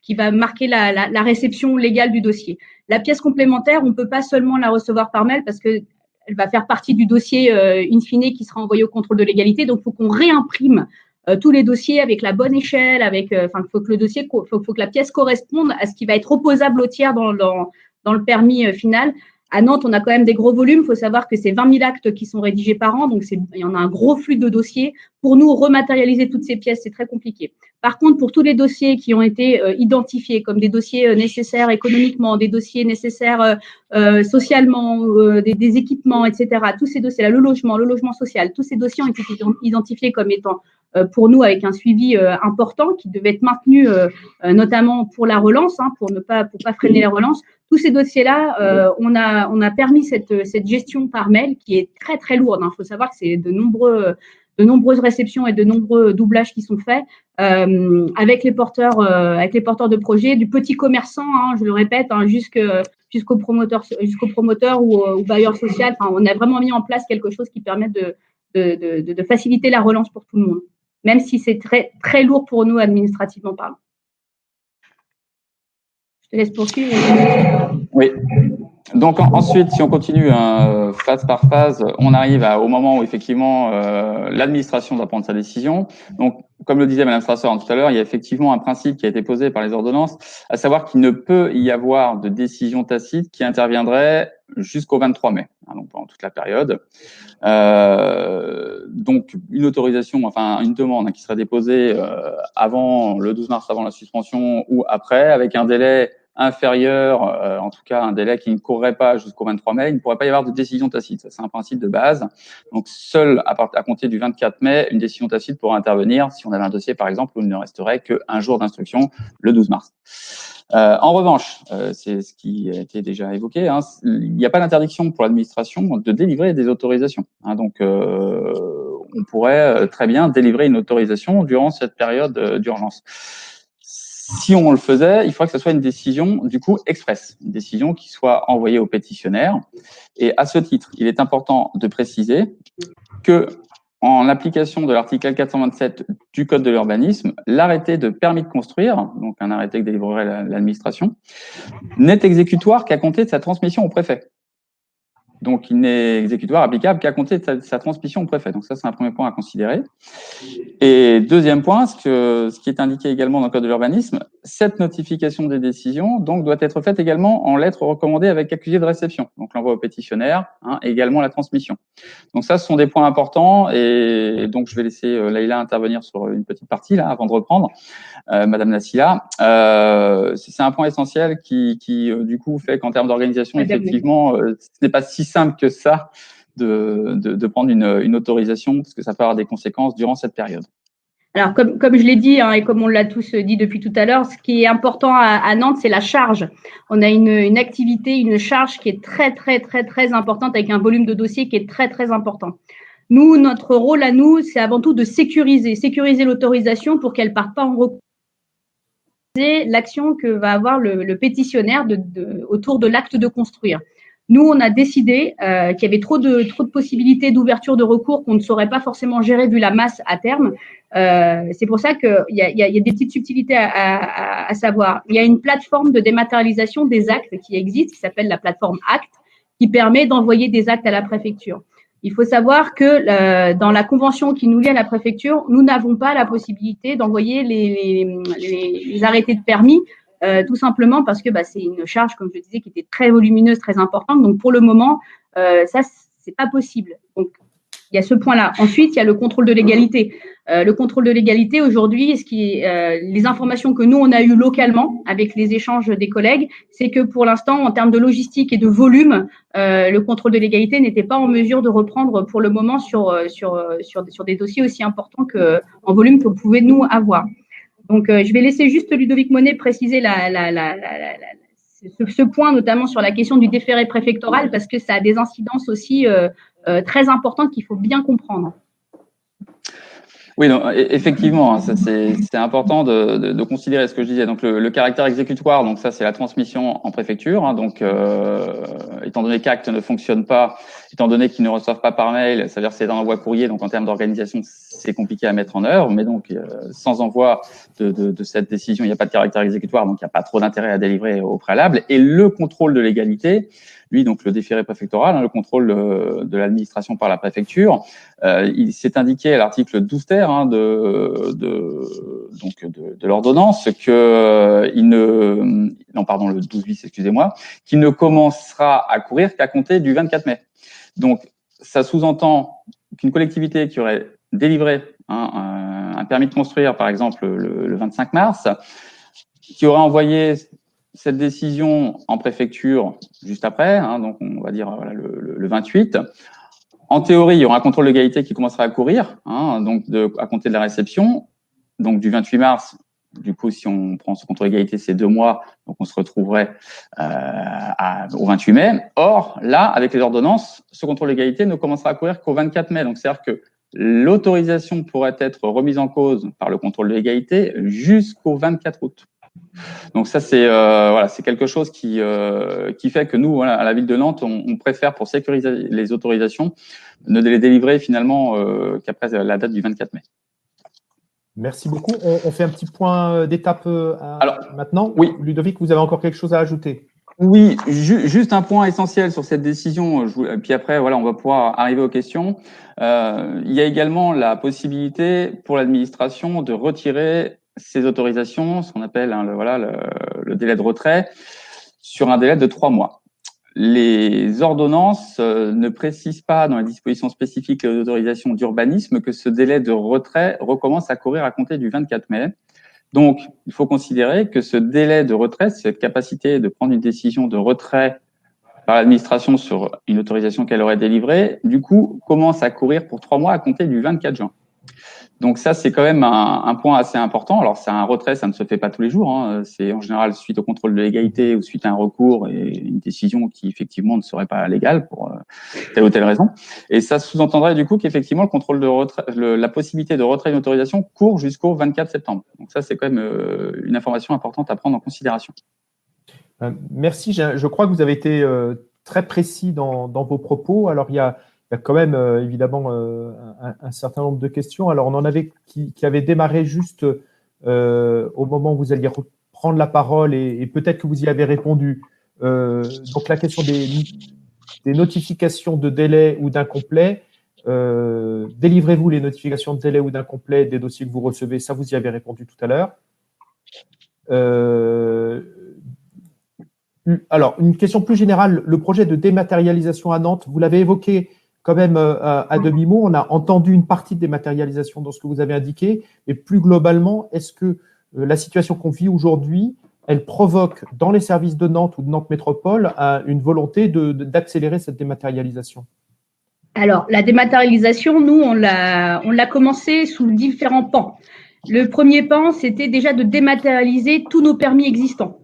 qui va marquer la réception légale du dossier. La pièce complémentaire, on ne peut pas seulement la recevoir par mail parce que elle va faire partie du dossier in fine qui sera envoyé au contrôle de légalité. Donc, il faut qu'on réimprime tous les dossiers avec la bonne échelle, faut que le dossier, faut que la pièce corresponde à ce qui va être opposable au tiers dans le permis final. À Nantes, on a quand même des gros volumes. Il faut savoir que c'est 20 000 actes qui sont rédigés par an. Donc, il y en a un gros flux de dossiers. Pour nous, rematérialiser toutes ces pièces, c'est très compliqué. Par contre, pour tous les dossiers qui ont été identifiés comme des dossiers nécessaires économiquement, des dossiers nécessaires socialement, des équipements, etc., tous ces dossiers-là, le logement social, tous ces dossiers ont été identifiés comme étant pour nous avec un suivi important qui devait être maintenu notamment pour la relance, pour pas freiner la relance. tous ces dossiers-là, on a permis cette gestion par mail qui est très très lourde. Il faut savoir que c'est de nombreuses réceptions et de nombreux doublages qui sont faits avec les porteurs de projets, du petit commerçant, je le répète, jusqu'au promoteur ou bailleur social. Enfin, on a vraiment mis en place quelque chose qui permet de faciliter la relance pour tout le monde, même si c'est très très lourd pour nous administrativement parlant. Je te laisse poursuivre. Oui. Donc ensuite, si on continue phase par phase, on arrive au moment où effectivement l'administration doit prendre sa décision. Donc, comme le disait Madame Strasser tout à l'heure, il y a effectivement un principe qui a été posé par les ordonnances, à savoir qu'il ne peut y avoir de décision tacite qui interviendrait jusqu'au 23 mai, donc pendant toute la période. Donc une autorisation, enfin une demande qui serait déposée avant le 12 mars, avant la suspension ou après, avec un délai inférieur, en tout cas un délai qui ne courrait pas jusqu'au 23 mai, il ne pourrait pas y avoir de décision tacite. Ça, c'est un principe de base. Donc, seul à compter du 24 mai, une décision tacite pourra intervenir si on avait un dossier, par exemple, où il ne resterait qu'un jour d'instruction, le 12 mars. En revanche, c'est ce qui a été déjà évoqué, il n'y a pas d'interdiction pour l'administration de délivrer des autorisations. Donc, on pourrait très bien délivrer une autorisation durant cette période d'urgence. Si on le faisait, il faudrait que ce soit une décision, du coup, express, une décision qui soit envoyée au pétitionnaire. Et à ce titre, il est important de préciser que, en application de l'article 427 du Code de l'urbanisme, l'arrêté de permis de construire, donc un arrêté que délivrerait l'administration, n'est exécutoire qu'à compter de sa transmission au préfet. Donc, il n'est exécutoire applicable qu'à compter de sa transmission au préfet. Donc, ça, c'est un premier point à considérer. Et deuxième point, ce qui est indiqué également dans le Code de l'urbanisme, cette notification des décisions donc doit être faite également en lettres recommandées avec accusé de réception. Donc, l'envoi au pétitionnaire, et également la transmission. Donc, ça, ce sont des points importants. Et donc, je vais laisser Leïla intervenir sur une petite partie là avant de reprendre. Madame Nassila, c'est un point essentiel qui du coup fait qu'en termes d'organisation, effectivement, ce n'est pas si simple que ça de prendre une autorisation, parce que ça peut avoir des conséquences durant cette période. Alors, comme je l'ai dit, et comme on l'a tous dit depuis tout à l'heure, ce qui est important à Nantes, c'est la charge. On a une activité, une charge qui est très, très, très, très importante, avec un volume de dossiers qui est très, très important. Nous, notre rôle à nous, c'est avant tout de sécuriser l'autorisation pour qu'elle ne parte pas en recours. L'action que va avoir le pétitionnaire autour de l'acte de construire. Nous, on a décidé qu'il y avait trop de possibilités d'ouverture de recours qu'on ne saurait pas forcément gérer vu la masse à terme. C'est pour ça qu'il y a des petites subtilités à savoir. Il y a une plateforme de dématérialisation des actes qui existe, qui s'appelle la plateforme Acte, qui permet d'envoyer des actes à la préfecture. Il faut savoir que dans la convention qui nous lie à la préfecture, nous n'avons pas la possibilité d'envoyer les arrêtés de permis, tout simplement parce que c'est une charge, comme je disais, qui était très volumineuse, très importante. Donc, pour le moment, ça, c'est pas possible. Donc, il y a ce point-là. Ensuite, il y a le contrôle de légalité. Le contrôle de légalité, aujourd'hui, les informations que nous, on a eues localement avec les échanges des collègues, c'est que pour l'instant, en termes de logistique et de volume, le contrôle de légalité n'était pas en mesure de reprendre pour le moment sur des dossiers aussi importants en volume que pouvez nous avoir. Donc, je vais laisser juste Ludovic Monet préciser ce point, notamment sur la question du déféré préfectoral, parce que ça a des incidences aussi très importantes qu'il faut bien comprendre. Oui, non, effectivement, c'est important de considérer ce que je disais. Donc, le caractère exécutoire, donc ça, c'est la transmission en préfecture. Donc, étant donné qu'Acte ne fonctionne pas, étant donné qu'ils ne reçoivent pas par mail, c'est-à-dire que c'est dans l'envoi courrier. Donc, en termes d'organisation, c'est compliqué à mettre en œuvre. Mais donc, sans envoi de cette décision, il n'y a pas de caractère exécutoire, donc il n'y a pas trop d'intérêt à délivrer au préalable. Et le contrôle de légalité, lui, donc le déféré préfectoral, le contrôle de l'administration par la préfecture, il s'est indiqué à l'article 12 ter de l'ordonnance que le 12 bis, excusez-moi, qu'il ne commencera à courir qu'à compter du 24 mai. Donc, ça sous-entend qu'une collectivité qui aurait délivré un permis de construire, par exemple, le 25 mars, qui aurait envoyé cette décision en préfecture juste après, donc on va dire le 28. En théorie, il y aura un contrôle de légalité qui commencera à courir, donc à compter de la réception, donc du 28 mars du coup, si on prend ce contrôle d'égalité, c'est 2 mois, donc on se retrouverait au 28 mai. Or, là, avec les ordonnances, ce contrôle d'égalité ne commencera à courir qu'au 24 mai. Donc, c'est-à-dire que l'autorisation pourrait être remise en cause par le contrôle de l'égalité jusqu'au 24 août. Donc ça, c'est voilà, c'est quelque chose qui fait que nous, voilà, à la ville de Nantes, on préfère, pour sécuriser les autorisations, ne les délivrer finalement qu'après la date du 24 mai. Merci beaucoup. On fait un petit point d'étape maintenant. Oui. Ludovic, vous avez encore quelque chose à ajouter? Oui, juste un point essentiel sur cette décision, puis après, voilà, on va pouvoir arriver aux questions. Il y a également la possibilité pour l'administration de retirer ces autorisations, ce qu'on appelle le délai de retrait, sur un délai de 3 mois. Les ordonnances ne précisent pas dans les dispositions spécifiques et aux autorisations d'urbanisme que ce délai de retrait recommence à courir à compter du 24 mai. Donc, il faut considérer que ce délai de retrait, cette capacité de prendre une décision de retrait par l'administration sur une autorisation qu'elle aurait délivrée, du coup, commence à courir pour 3 mois à compter du 24 juin. Donc ça, c'est quand même un point assez important. Alors, c'est un retrait, ça ne se fait pas tous les jours, hein. C'est en général suite au contrôle de légalité ou suite à un recours et une décision qui, effectivement, ne serait pas légale pour telle ou telle raison. Et ça sous-entendrait, du coup, qu'effectivement, le contrôle de retrait, la possibilité de retrait d'une autorisation court jusqu'au 24 septembre. Donc ça, c'est quand même une information importante à prendre en considération. Merci. Je crois que vous avez été très précis dans vos propos. Alors, il y a quand même évidemment un certain nombre de questions. Alors, on en avait qui avaient démarré juste au moment où vous alliez reprendre la parole et peut-être que vous y avez répondu. Donc, la question des notifications de délai ou d'incomplet. Délivrez-vous les notifications de délai ou d'incomplet des dossiers que vous recevez? Ça, vous y avez répondu tout à l'heure. Alors, une question plus générale, le projet de dématérialisation à Nantes, vous l'avez évoqué quand même à demi-mot. On a entendu une partie de dématérialisation dans ce que vous avez indiqué, mais plus globalement, est-ce que la situation qu'on vit aujourd'hui, elle provoque dans les services de Nantes ou de Nantes Métropole une volonté d'accélérer cette dématérialisation? Alors, la dématérialisation, nous, on l'a commencé sous différents pans. Le premier pan, c'était déjà de dématérialiser tous nos permis existants,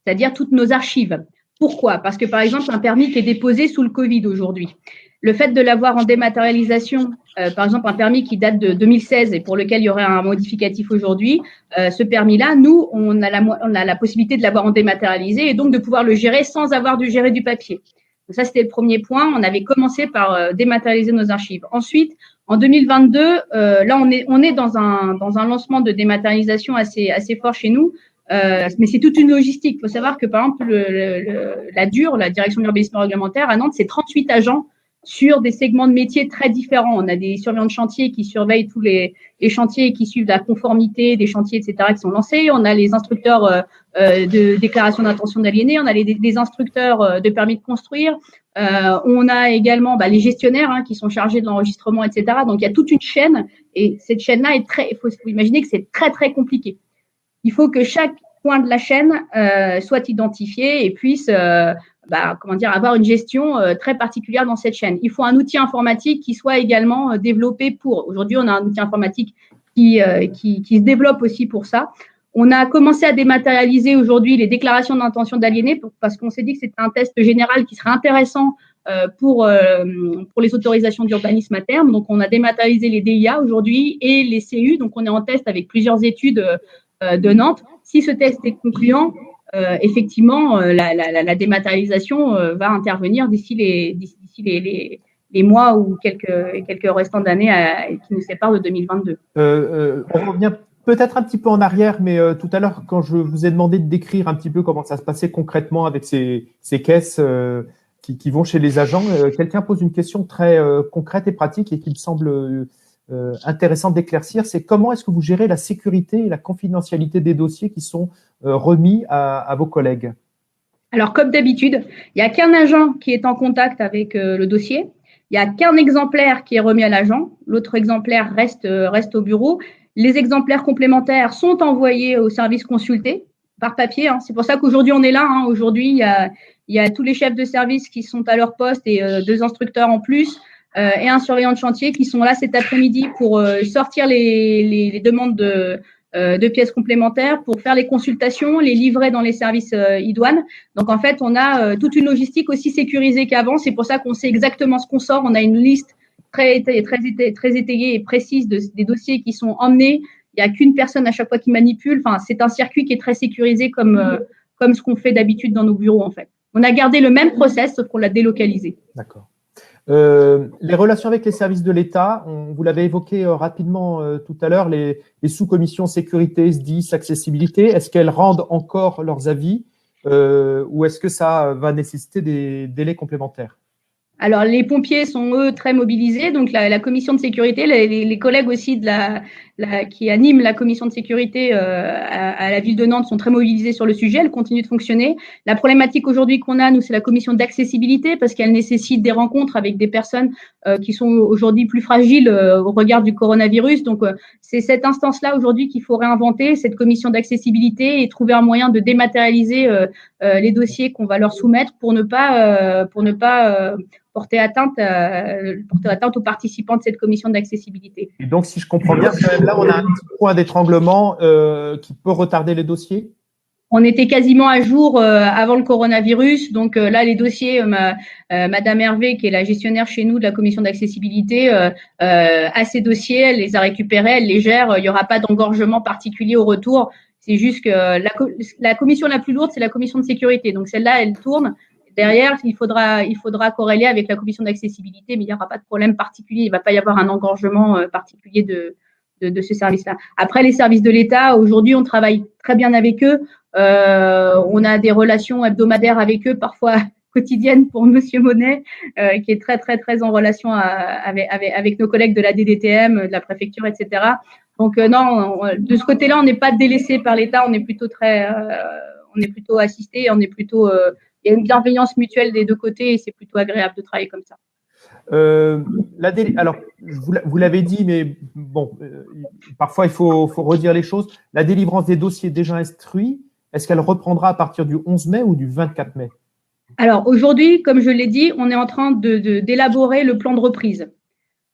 c'est-à-dire toutes nos archives. Pourquoi? Parce que, par exemple, un permis qui est déposé sous le Covid aujourd'hui, le fait de l'avoir en dématérialisation, par exemple, un permis qui date de 2016 et pour lequel il y aurait un modificatif aujourd'hui, ce permis-là, nous, on a la possibilité de l'avoir en dématérialisé et donc de pouvoir le gérer sans avoir dû gérer du papier. Donc ça, c'était le premier point. On avait commencé par dématérialiser nos archives. Ensuite, en 2022, là, on est dans un lancement de dématérialisation assez fort chez nous. Mais c'est toute une logistique. Il faut savoir que, par exemple, la DUR, la Direction de l'urbanisme réglementaire à Nantes, c'est 38 agents sur des segments de métiers très différents. On a des surveillants de chantier qui surveillent tous les chantiers et qui suivent la conformité des chantiers, etc., qui sont lancés. On a les instructeurs de déclaration d'intention d'aliéner. On a les instructeurs de permis de construire. On a également les gestionnaires qui sont chargés de l'enregistrement, etc. Donc, il y a toute une chaîne et cette chaîne-là il faut imaginer que c'est très, très compliqué. Il faut que chaque point de la chaîne soit identifié et puisse avoir une gestion très particulière dans cette chaîne. Il faut un outil informatique qui soit également développé pour. Aujourd'hui, on a un outil informatique qui se développe aussi pour ça. On a commencé à dématérialiser aujourd'hui les déclarations d'intention d'aliéner parce qu'on s'est dit que c'était un test général qui serait intéressant pour les autorisations d'urbanisme à terme. Donc, on a dématérialisé les DIA aujourd'hui et les CU. Donc, on est en test avec plusieurs études de Nantes. Si ce test est concluant, effectivement, la dématérialisation va intervenir d'ici les mois ou quelques restants d'années qui nous séparent de 2022. On revient peut-être un petit peu en arrière, mais tout à l'heure, quand je vous ai demandé de décrire un petit peu comment ça se passait concrètement avec ces caisses qui vont chez les agents, quelqu'un pose une question très concrète et pratique et qui me semble intéressant d'éclaircir, c'est comment est-ce que vous gérez la sécurité et la confidentialité des dossiers qui sont remis à vos collègues? Alors, comme d'habitude, il n'y a qu'un agent qui est en contact avec le dossier. Il n'y a qu'un exemplaire qui est remis à l'agent. L'autre exemplaire reste au bureau. Les exemplaires complémentaires sont envoyés au service consulté par papier. C'est pour ça qu'aujourd'hui, on est là. Aujourd'hui, il y a tous les chefs de service qui sont à leur poste et 2 instructeurs en plus. Et un surveillant de chantier qui sont là cet après-midi pour sortir les demandes de pièces complémentaires pour faire les consultations, les livrer dans les services iDouane. Donc, en fait, on a toute une logistique aussi sécurisée qu'avant. C'est pour ça qu'on sait exactement ce qu'on sort. On a une liste très étayée et précise des dossiers qui sont emmenés. Il n'y a qu'une personne à chaque fois qui manipule. Enfin, c'est un circuit qui est très sécurisé comme ce qu'on fait d'habitude dans nos bureaux, en fait. On a gardé le même process, sauf qu'on l'a délocalisé. D'accord. Les relations avec les services de l'État, vous l'avez évoqué rapidement tout à l'heure, les sous-commissions sécurité, SDIS, accessibilité, est-ce qu'elles rendent encore leurs avis ou est-ce que ça va nécessiter des délais complémentaires? Alors, les pompiers sont, eux, très mobilisés. Donc, la commission de sécurité, les collègues aussi qui animent la commission de sécurité à la ville de Nantes sont très mobilisés sur le sujet. Elle continue de fonctionner. La problématique aujourd'hui qu'on a, nous, c'est la commission d'accessibilité parce qu'elle nécessite des rencontres avec des personnes qui sont aujourd'hui plus fragiles au regard du coronavirus. Donc, c'est cette instance-là aujourd'hui qu'il faut réinventer, cette commission d'accessibilité et trouver un moyen de dématérialiser les dossiers qu'on va leur soumettre pour ne pas porter atteinte aux participants de cette commission d'accessibilité. Et donc, si je comprends bien, là, on a un petit point d'étranglement qui peut retarder les dossiers? On était quasiment à jour avant le coronavirus. Donc là, les dossiers, Madame Hervé, qui est la gestionnaire chez nous de la commission d'accessibilité, a ces dossiers, elle les a récupérés, elle les gère. Il n'y aura pas d'engorgement particulier au retour. C'est juste que la commission la plus lourde, c'est la commission de sécurité. Donc celle-là, elle tourne. Derrière, il faudra corréler avec la commission d'accessibilité, mais il n'y aura pas de problème particulier. Il ne va pas y avoir un engorgement particulier de ce service-là. Après, les services de l'État, aujourd'hui, on travaille très bien avec eux. On a des relations hebdomadaires avec eux, parfois quotidiennes pour Monsieur Monet, qui est très, très, très en relation avec nos collègues de la DDTM, de la préfecture, etc. Donc, non, de ce côté-là, on n'est pas délaissé par l'État, on est plutôt assisté, il y a une bienveillance mutuelle des deux côtés et c'est plutôt agréable de travailler comme ça. Alors, vous l'avez dit, mais bon, parfois il faut redire les choses. La délivrance des dossiers déjà instruits, est-ce qu'elle reprendra à partir du 11 mai ou du 24 mai? Alors, aujourd'hui, comme je l'ai dit, on est en train d'élaborer le plan de reprise.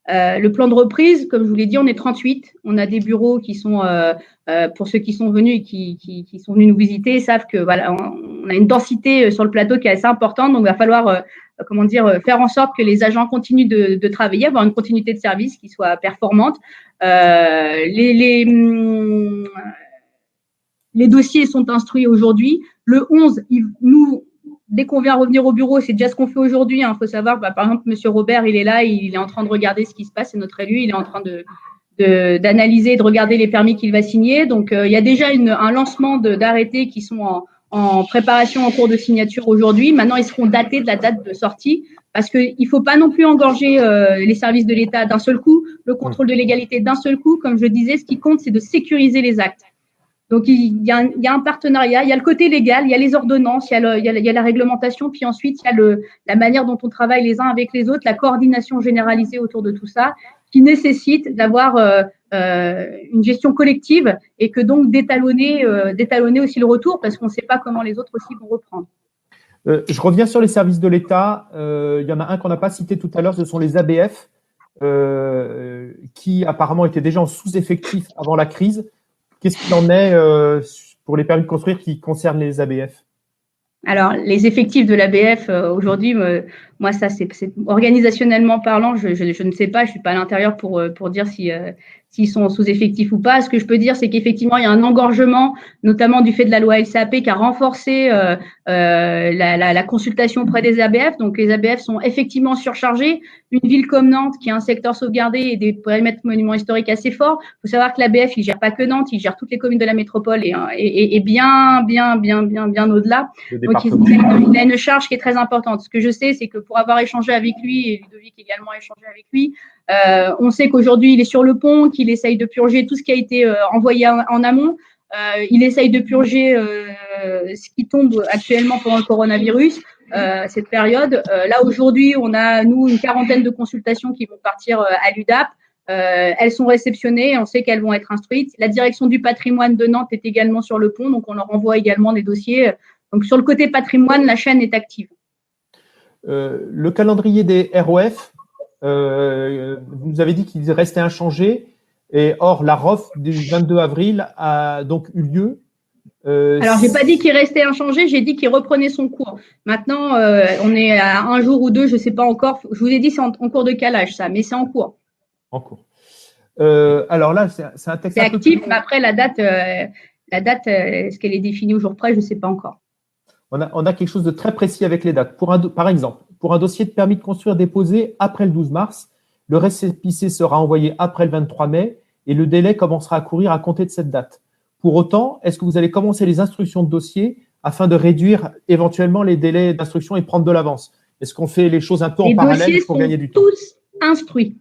Le plan de reprise, comme je vous l'ai dit, on est 38. On a des bureaux qui sont, pour ceux qui sont venus et qui sont venus nous visiter, savent que voilà, on a une densité sur le plateau qui est assez importante. Donc, il va falloir, faire en sorte que les agents continuent de travailler, avoir une continuité de service qui soit performante. Les dossiers sont instruits aujourd'hui. Le 11, dès qu'on vient revenir au bureau, c'est déjà ce qu'on fait aujourd'hui. Il faut savoir, par exemple, Monsieur Robert, il est là, il est en train de regarder ce qui se passe, c'est notre élu, il est en train d'analyser, de regarder les permis qu'il va signer. Donc, il y a déjà un lancement d'arrêtés qui sont en préparation, en cours de signature aujourd'hui. Maintenant, ils seront datés de la date de sortie parce qu'il ne faut pas non plus engorger les services de l'État d'un seul coup, le contrôle de légalité d'un seul coup. Comme je le disais, ce qui compte, c'est de sécuriser les actes. Donc, il y a un partenariat, il y a le côté légal, il y a les ordonnances, il y a la réglementation, puis ensuite, il y a la manière dont on travaille les uns avec les autres, la coordination généralisée autour de tout ça, qui nécessite d'avoir une gestion collective et que donc d'étalonner aussi le retour, parce qu'on ne sait pas comment les autres aussi vont reprendre. Je reviens sur les services de l'État. Il y en a un qu'on n'a pas cité tout à l'heure, ce sont les ABF, qui apparemment étaient déjà en sous-effectif avant la crise. Qu'est-ce qu'il en est pour les permis de construire qui concernent les ABF? Alors, les effectifs de l'ABF aujourd'hui, moi, ça, c'est organisationnellement parlant, je ne sais pas, je ne suis pas à l'intérieur pour dire s'ils sont sous-effectifs ou pas. Ce que je peux dire, c'est qu'effectivement, il y a un engorgement, notamment du fait de la loi LCAP, qui a renforcé la consultation auprès des ABF. Donc, les ABF sont effectivement surchargés. Une ville comme Nantes, qui a un secteur sauvegardé et des périmètres monuments historiques assez forts, il faut savoir que l'ABF, il ne gère pas que Nantes, il gère toutes les communes de la métropole et bien au-delà. Donc, il a une charge qui est très importante. Ce que je sais, c'est que pour avoir échangé avec lui, et Ludovic également a échangé avec lui, on sait qu'aujourd'hui, il est sur le pont, qu'il essaye de purger tout ce qui a été envoyé en amont. Il essaye de purger ce qui tombe actuellement pendant le coronavirus, cette période. Là, aujourd'hui, on a, nous, une quarantaine de consultations qui vont partir à l'UDAP. Elles sont réceptionnées, on sait qu'elles vont être instruites. La direction du patrimoine de Nantes est également sur le pont, donc on leur envoie également des dossiers. Donc, sur le côté patrimoine, la chaîne est active. Le calendrier des ROF, vous nous avez dit qu'il restait inchangé. Et or, la ROF du 22 avril a donc eu lieu. Alors, j'ai pas dit qu'il restait inchangé, j'ai dit qu'il reprenait son cours. Maintenant, on est à un jour ou deux, je sais pas encore. Je vous ai dit c'est en cours de calage, ça, mais c'est en cours. En cours. Alors là, c'est un texte. C'est actif, mais après la date, est-ce qu'elle est définie au jour près, je sais pas encore. On a quelque chose de très précis avec les dates. Par exemple, pour un dossier de permis de construire déposé après le 12 mars, le récépissé sera envoyé après le 23 mai et le délai commencera à courir à compter de cette date. Pour autant, est-ce que vous allez commencer les instructions de dossier afin de réduire éventuellement les délais d'instruction et prendre de l'avance? Est-ce qu'on fait les choses un peu en parallèle pour gagner du temps? Les dossiers sont tous instruits.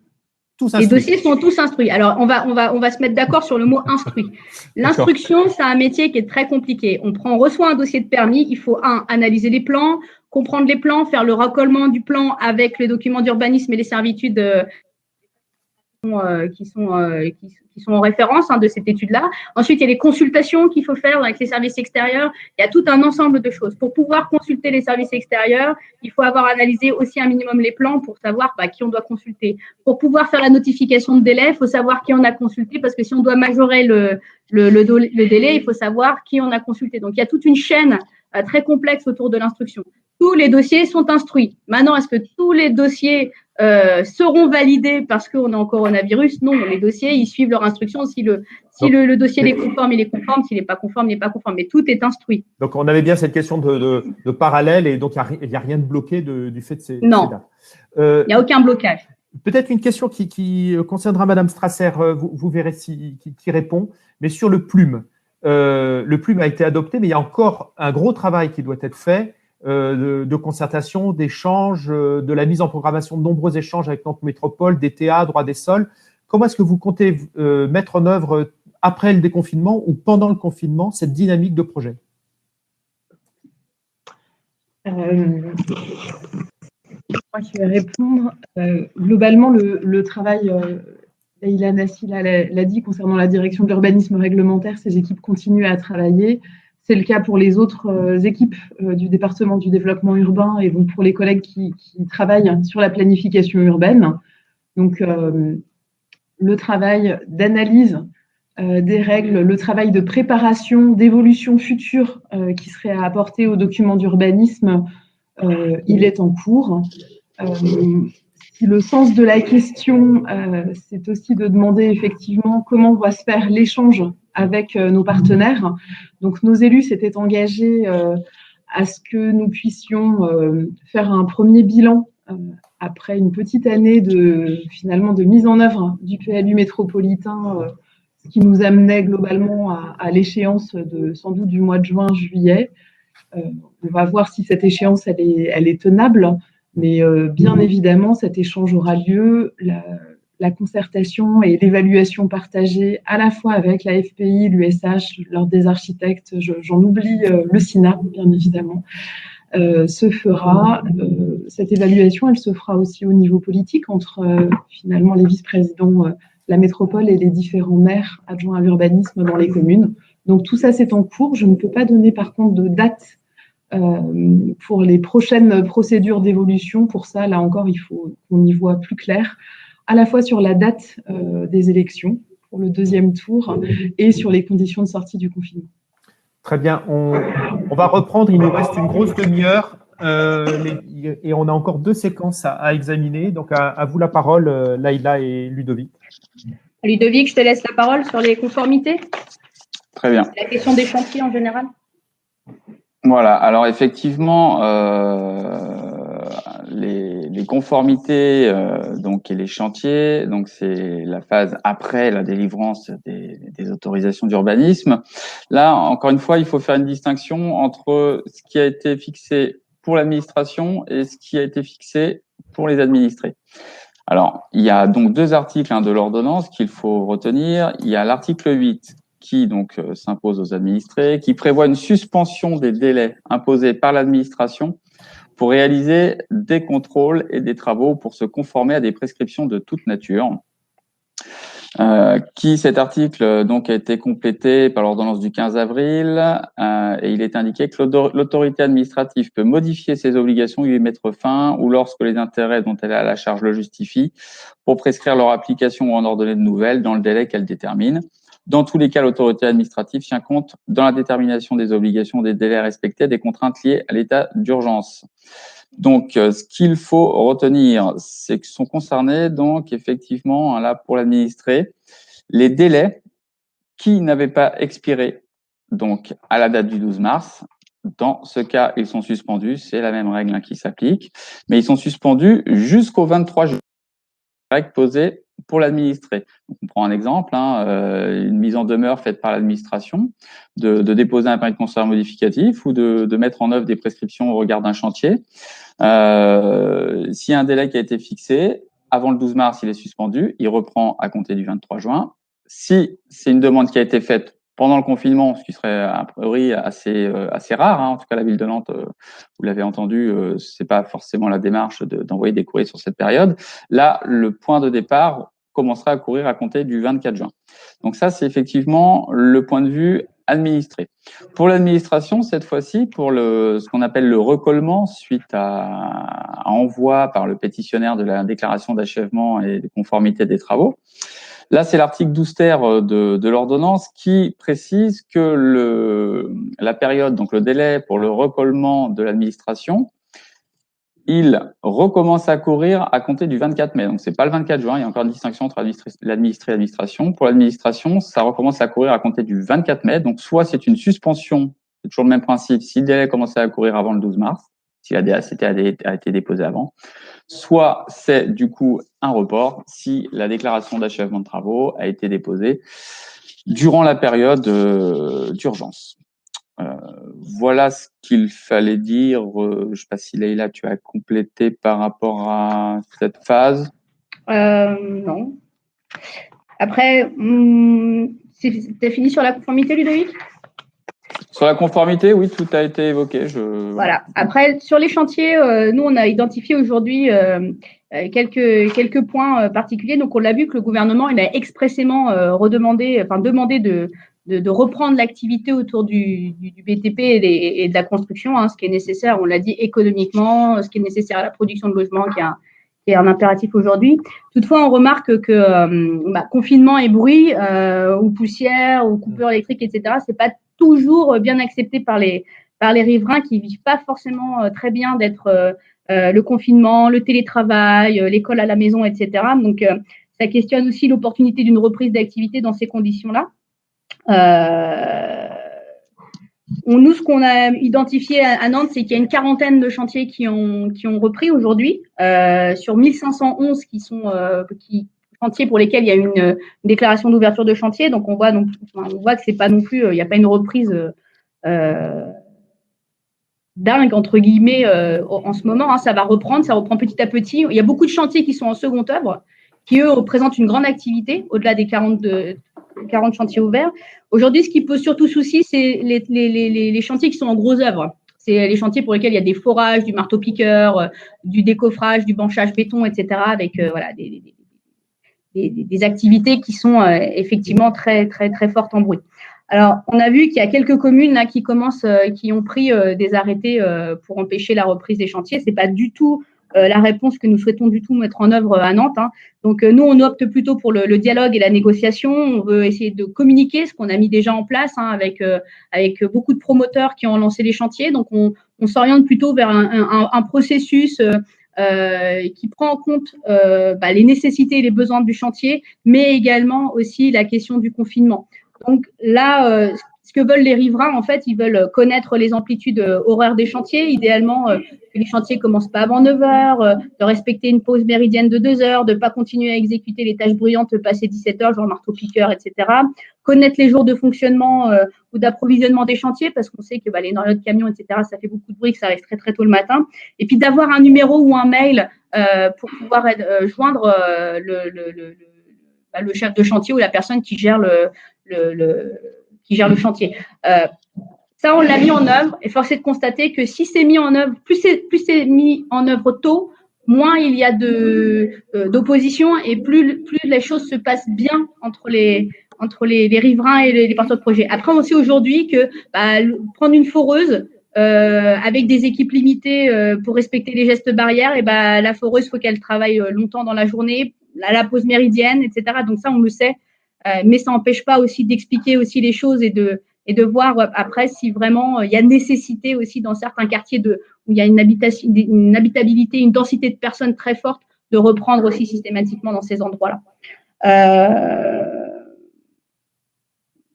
Les dossiers sont tous instruits. Alors, on va se mettre d'accord sur le mot instruit. L'instruction, c'est un métier qui est très compliqué. On reçoit un dossier de permis. Il faut, analyser les plans, comprendre les plans, faire le raccolement du plan avec les documents d'urbanisme et les servitudes qui sont en référence de cette étude-là. Ensuite, il y a les consultations qu'il faut faire avec les services extérieurs. Il y a tout un ensemble de choses. Pour pouvoir consulter les services extérieurs, il faut avoir analysé aussi un minimum les plans pour savoir qui on doit consulter. Pour pouvoir faire la notification de délai, il faut savoir qui on a consulté parce que si on doit majorer le délai, il faut savoir qui on a consulté. Donc, il y a toute une chaîne très complexe autour de l'instruction. Tous les dossiers sont instruits. Maintenant, est-ce que tous les dossiers seront validés parce qu'on est en coronavirus? Non, les dossiers, ils suivent leur instruction. Si le dossier est conforme, il est conforme. S'il n'est pas conforme, il n'est pas conforme. Mais tout est instruit. Donc, on avait bien cette question de parallèle et donc il n'y a rien de bloqué du fait de ces dates. Non, il n'y a aucun blocage. Peut-être une question qui concernera Madame Strasser, vous verrez qui répond, mais sur le plume. Le plume a été adopté, mais il y a encore un gros travail qui doit être fait de concertation, d'échange, de la mise en programmation de nombreux échanges avec Nantes Métropole, des TA, droit des sols. Comment est-ce que vous comptez mettre en œuvre, après le déconfinement ou pendant le confinement, cette dynamique de projet? Je crois que je vais répondre. Globalement, le travail, Leïla Nassi l'a dit, concernant la direction de l'urbanisme réglementaire, ces équipes continuent à travailler. C'est le cas pour les autres équipes du département du développement urbain et donc pour les collègues qui travaillent sur la planification urbaine. Donc, le travail d'analyse des règles, le travail de préparation, d'évolution future qui serait à apporter aux documents d'urbanisme, il est en cours. Si le sens de la question, c'est aussi de demander effectivement comment va se faire l'échange avec nos partenaires. Donc, nos élus s'étaient engagés à ce que nous puissions faire un premier bilan après une petite année de mise en œuvre du PLU métropolitain, ce qui nous amenait globalement à l'échéance sans doute du mois de juin-juillet. On va voir si cette échéance elle est tenable, mais bien évidemment cet échange aura lieu. La concertation et l'évaluation partagée à la fois avec la FPI, l'USH, l'Ordre des architectes, j'en oublie le SINA, bien évidemment, se fera. Cette évaluation, elle se fera aussi au niveau politique entre finalement les vice-présidents, la métropole et les différents maires adjoints à l'urbanisme dans les communes. Donc tout ça, c'est en cours. Je ne peux pas donner par contre de date pour les prochaines procédures d'évolution. Pour ça, là encore, il faut qu'on y voit plus clair, à la fois sur la date des élections pour le deuxième tour et sur les conditions de sortie du confinement. Très bien. On va reprendre. Il nous reste une grosse demi-heure et on a encore 2 séquences à examiner. Donc, à vous la parole, Leïla et Ludovic. Ludovic, je te laisse la parole sur les conformités. Très bien. La question des chantiers en général. Voilà. Alors, effectivement, les conformités donc et les chantiers, donc c'est la phase après la délivrance des autorisations d'urbanisme. Là, encore une fois, il faut faire une distinction entre ce qui a été fixé pour l'administration et ce qui a été fixé pour les administrés. Alors, il y a donc 2 articles de l'ordonnance qu'il faut retenir. Il y a l'article 8 qui donc s'impose aux administrés, qui prévoit une suspension des délais imposés par l'administration pour réaliser des contrôles et des travaux pour se conformer à des prescriptions de toute nature. Cet article donc a été complété par l'ordonnance du 15 avril et il est indiqué que l'autorité administrative peut modifier ses obligations et y mettre fin ou lorsque les intérêts dont elle a la charge le justifient pour prescrire leur application ou en ordonner de nouvelles dans le délai qu'elle détermine. Dans tous les cas, l'autorité administrative tient compte dans la détermination des obligations, des délais respectés, des contraintes liées à l'état d'urgence. Donc, ce qu'il faut retenir, c'est que sont concernés, donc, effectivement, là, pour l'administré, les délais qui n'avaient pas expiré, donc, à la date du 12 mars. Dans ce cas, ils sont suspendus. C'est la même règle qui s'applique. Mais ils sont suspendus jusqu'au 23 juin. Règle posée pour l'administré. On prend un exemple, une mise en demeure faite par l'administration, de déposer un permis de construire modificatif ou de mettre en œuvre des prescriptions au regard d'un chantier. S'il y a un délai qui a été fixé, avant le 12 mars, il est suspendu, il reprend à compter du 23 juin. Si c'est une demande qui a été faite pendant le confinement, ce qui serait a priori assez rare, en tout cas la ville de Nantes, vous l'avez entendu, c'est pas forcément la démarche d'envoyer des courriers sur cette période. Là, le point de départ commencera à courir à compter du 24 juin. Donc ça, c'est effectivement le point de vue administré. Pour l'administration, cette fois-ci, pour ce qu'on appelle le recollement suite à envoi par le pétitionnaire de la déclaration d'achèvement et de conformité des travaux, là, c'est l'article 12 ter de l'ordonnance qui précise que la période, donc le délai pour le recollement de l'administration, il recommence à courir à compter du 24 mai. Donc, c'est pas le 24 juin. Il y a encore une distinction entre l'administré et l'administration. Pour l'administration, ça recommence à courir à compter du 24 mai. Donc, soit c'est une suspension, c'est toujours le même principe, si le délai commençait à courir avant le 12 mars, si la DACT a été déposée avant, soit c'est du coup un report si la déclaration d'achèvement de travaux a été déposée durant la période d'urgence. Voilà ce qu'il fallait dire. Je ne sais pas si Leïla, tu as complété par rapport à cette phase. Non. Après, tu as fini sur la conformité, Ludovic? Sur la conformité, oui, tout a été évoqué. Voilà. Après, sur les chantiers, nous, on a identifié aujourd'hui quelques points particuliers. Donc, on l'a vu que le gouvernement, il a expressément demandé de reprendre l'activité autour du BTP et de la construction, ce qui est nécessaire, on l'a dit, économiquement, ce qui est nécessaire à la production de logements, qui est un impératif aujourd'hui. Toutefois, on remarque que confinement et bruit, ou poussière, ou coupure électrique, etc., c'est pas toujours bien accepté par les riverains qui vivent pas forcément très bien d'être le confinement, le télétravail, l'école à la maison, etc. Donc, ça questionne aussi l'opportunité d'une reprise d'activité dans ces conditions-là. Nous, ce qu'on a identifié à Nantes, c'est qu'il y a une quarantaine de chantiers qui ont repris aujourd'hui, sur 1511 chantiers pour lesquels il y a une déclaration d'ouverture de chantier. Donc, on voit que c'est pas non plus, il n'y a pas une reprise dingue entre guillemets en ce moment. Ça va reprendre, ça reprend petit à petit. Il y a beaucoup de chantiers qui sont en seconde œuvre, qui eux présentent une grande activité au-delà des 40 chantiers ouverts. Aujourd'hui, ce qui pose surtout souci, c'est les chantiers qui sont en gros œuvre. C'est les chantiers pour lesquels il y a des forages, du marteau-piqueur, du décoffrage, du banchage béton, etc. avec des activités qui sont effectivement très, très, très fortes en bruit. Alors, on a vu qu'il y a quelques communes là qui ont pris des arrêtés pour empêcher la reprise des chantiers. C'est pas du tout la réponse que nous souhaitons du tout mettre en œuvre à Nantes. Donc, nous, on opte plutôt pour le dialogue et la négociation. On veut essayer de communiquer ce qu'on a mis déjà en place avec beaucoup de promoteurs qui ont lancé les chantiers. Donc, on s'oriente plutôt vers un processus qui prend en compte les nécessités et les besoins du chantier, mais également aussi la question du confinement. Donc là, ce que veulent les riverains, en fait, ils veulent connaître les amplitudes horaires des chantiers, idéalement que les chantiers commencent pas avant 9 heures, de respecter une pause méridienne de 2 heures, de pas continuer à exécuter les tâches bruyantes passé 17 heures, genre marteau-piqueur, etc. Connaître les jours de fonctionnement ou d'approvisionnement des chantiers, parce qu'on sait que les noyaux de camions, etc., ça fait beaucoup de bruit, que ça arrive très très tôt le matin. Et puis d'avoir un numéro ou un mail pour pouvoir joindre le chef de chantier ou la personne qui gère le chantier. Ça, on l'a mis en œuvre et force est de constater que si c'est mis en œuvre, plus c'est mis en œuvre tôt, moins il y a d'opposition et plus les choses se passent bien entre les riverains et les porteurs de projet. Après, on sait aujourd'hui que prendre une foreuse avec des équipes limitées pour respecter les gestes barrières, et la foreuse, faut qu'elle travaille longtemps dans la journée, à la pause méridienne, etc. Donc ça, on le sait, mais ça n'empêche pas aussi d'expliquer aussi les choses et de voir après si vraiment il y a nécessité aussi dans certains quartiers où il y a une habitabilité, une densité de personnes très forte, de reprendre aussi systématiquement dans ces endroits-là.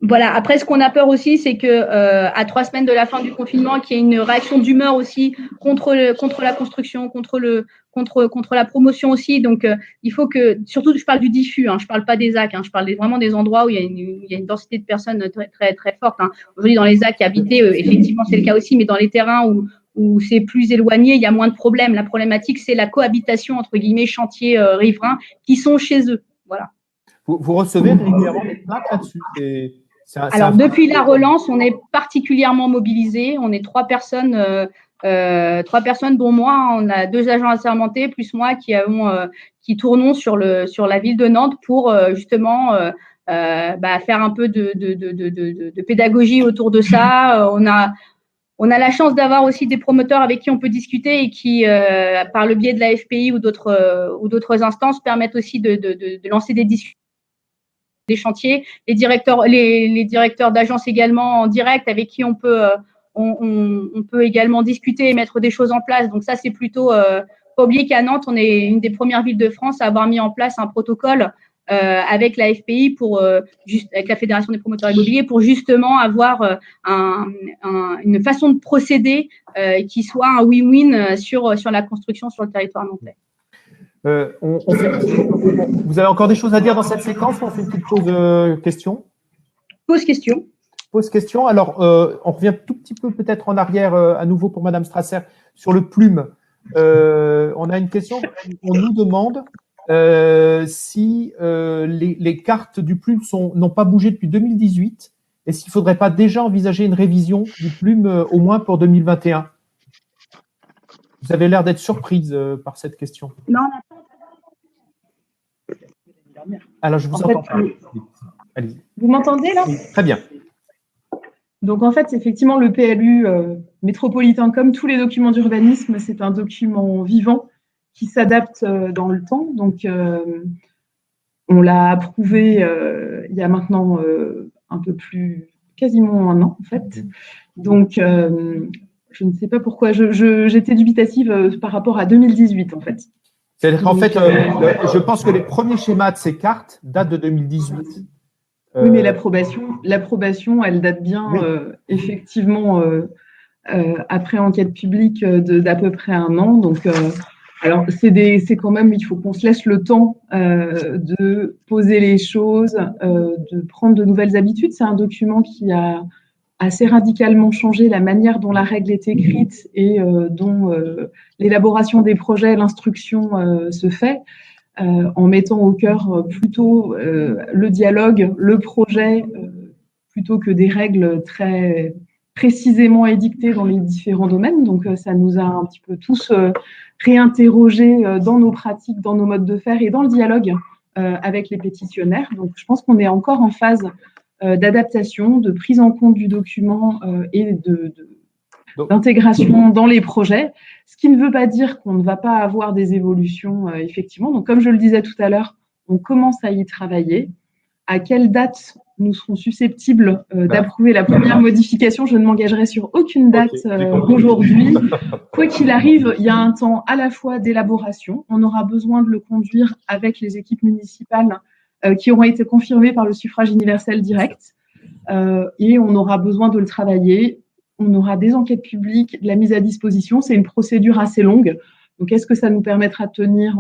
Voilà. Après, ce qu'on a peur aussi, c'est que à 3 semaines de la fin du confinement, qu'il y ait une réaction d'humeur aussi contre la construction, contre la promotion aussi. Donc, il faut que, surtout, je parle du diffus, je parle pas des ZAC, je parle vraiment des endroits où il y a une densité de personnes très très très forte. Aujourd'hui, dans les ZAC habités, effectivement, c'est le cas aussi, mais dans les terrains où c'est plus éloigné, il y a moins de problèmes. La problématique, c'est la cohabitation entre guillemets chantiers riverains qui sont chez eux. Voilà. Vous recevez régulièrement des plaintes là-dessus? Alors, depuis la relance, on est particulièrement mobilisés. On est 3 personnes, dont moi. On a 2 agents assermentés, plus moi, qui tournons sur la ville de Nantes pour justement faire un peu de pédagogie autour de ça. On a la chance d'avoir aussi des promoteurs avec qui on peut discuter et qui, par le biais de la FPI ou d'autres instances, permettent aussi de lancer des discussions. Des chantiers, les directeurs d'agence également en direct avec qui on peut également discuter et mettre des choses en place. Donc ça, c'est plutôt pas oublier qu'à Nantes, on est une des premières villes de France à avoir mis en place un protocole avec la FPI avec la Fédération des promoteurs immobiliers pour justement avoir une façon de procéder qui soit un win-win sur la construction sur le territoire nantais. Vous avez encore des choses à dire dans cette séquence? On fait une petite pause question. Pause question. Pause question. Alors, on revient tout petit peu peut-être en arrière à nouveau pour Madame Strasser sur le plume. On a une question. On nous demande si les cartes du plume n'ont pas bougé depuis 2018 et s'il ne faudrait pas déjà envisager une révision du plume au moins pour 2021. Vous avez l'air d'être surprise par cette question. Non, alors, je vous entends pas. Allez-y. Vous m'entendez là? Très bien. Donc, en fait, effectivement, le PLU métropolitain, comme tous les documents d'urbanisme, c'est un document vivant qui s'adapte dans le temps. Donc, on l'a approuvé il y a maintenant un peu plus, quasiment un an, en fait. Donc, je ne sais pas pourquoi. J'étais dubitative par rapport à 2018, en fait. C'est-à-dire qu'en fait, je pense que les premiers schémas de ces cartes datent de 2018. Oui, mais l'approbation, elle date bien, oui. Effectivement, après enquête publique d'à peu près un an. Donc, alors, c'est quand même, il faut qu'on se laisse le temps de poser les choses, de prendre de nouvelles habitudes. C'est un document qui a assez radicalement changé la manière dont la règle est écrite et dont l'élaboration des projets, l'instruction se fait, en mettant au cœur plutôt le dialogue, le projet, plutôt que des règles très précisément édictées dans les différents domaines. Donc, ça nous a un petit peu tous réinterrogés dans nos pratiques, dans nos modes de faire et dans le dialogue avec les pétitionnaires. Donc, je pense qu'on est encore en phase d'adaptation, de prise en compte du document et d'intégration dans les projets, ce qui ne veut pas dire qu'on ne va pas avoir des évolutions, effectivement. Donc, comme je le disais tout à l'heure, on commence à y travailler. À quelle date nous serons susceptibles d'approuver la première modification? Je ne m'engagerai sur aucune date aujourd'hui. Quoi qu'il arrive, il y a un temps à la fois d'élaboration. On aura besoin de le conduire avec les équipes municipales qui auront été confirmées par le suffrage universel direct. Et on aura besoin de le travailler. On aura des enquêtes publiques, de la mise à disposition. C'est une procédure assez longue. Donc, est-ce que ça nous permettra de tenir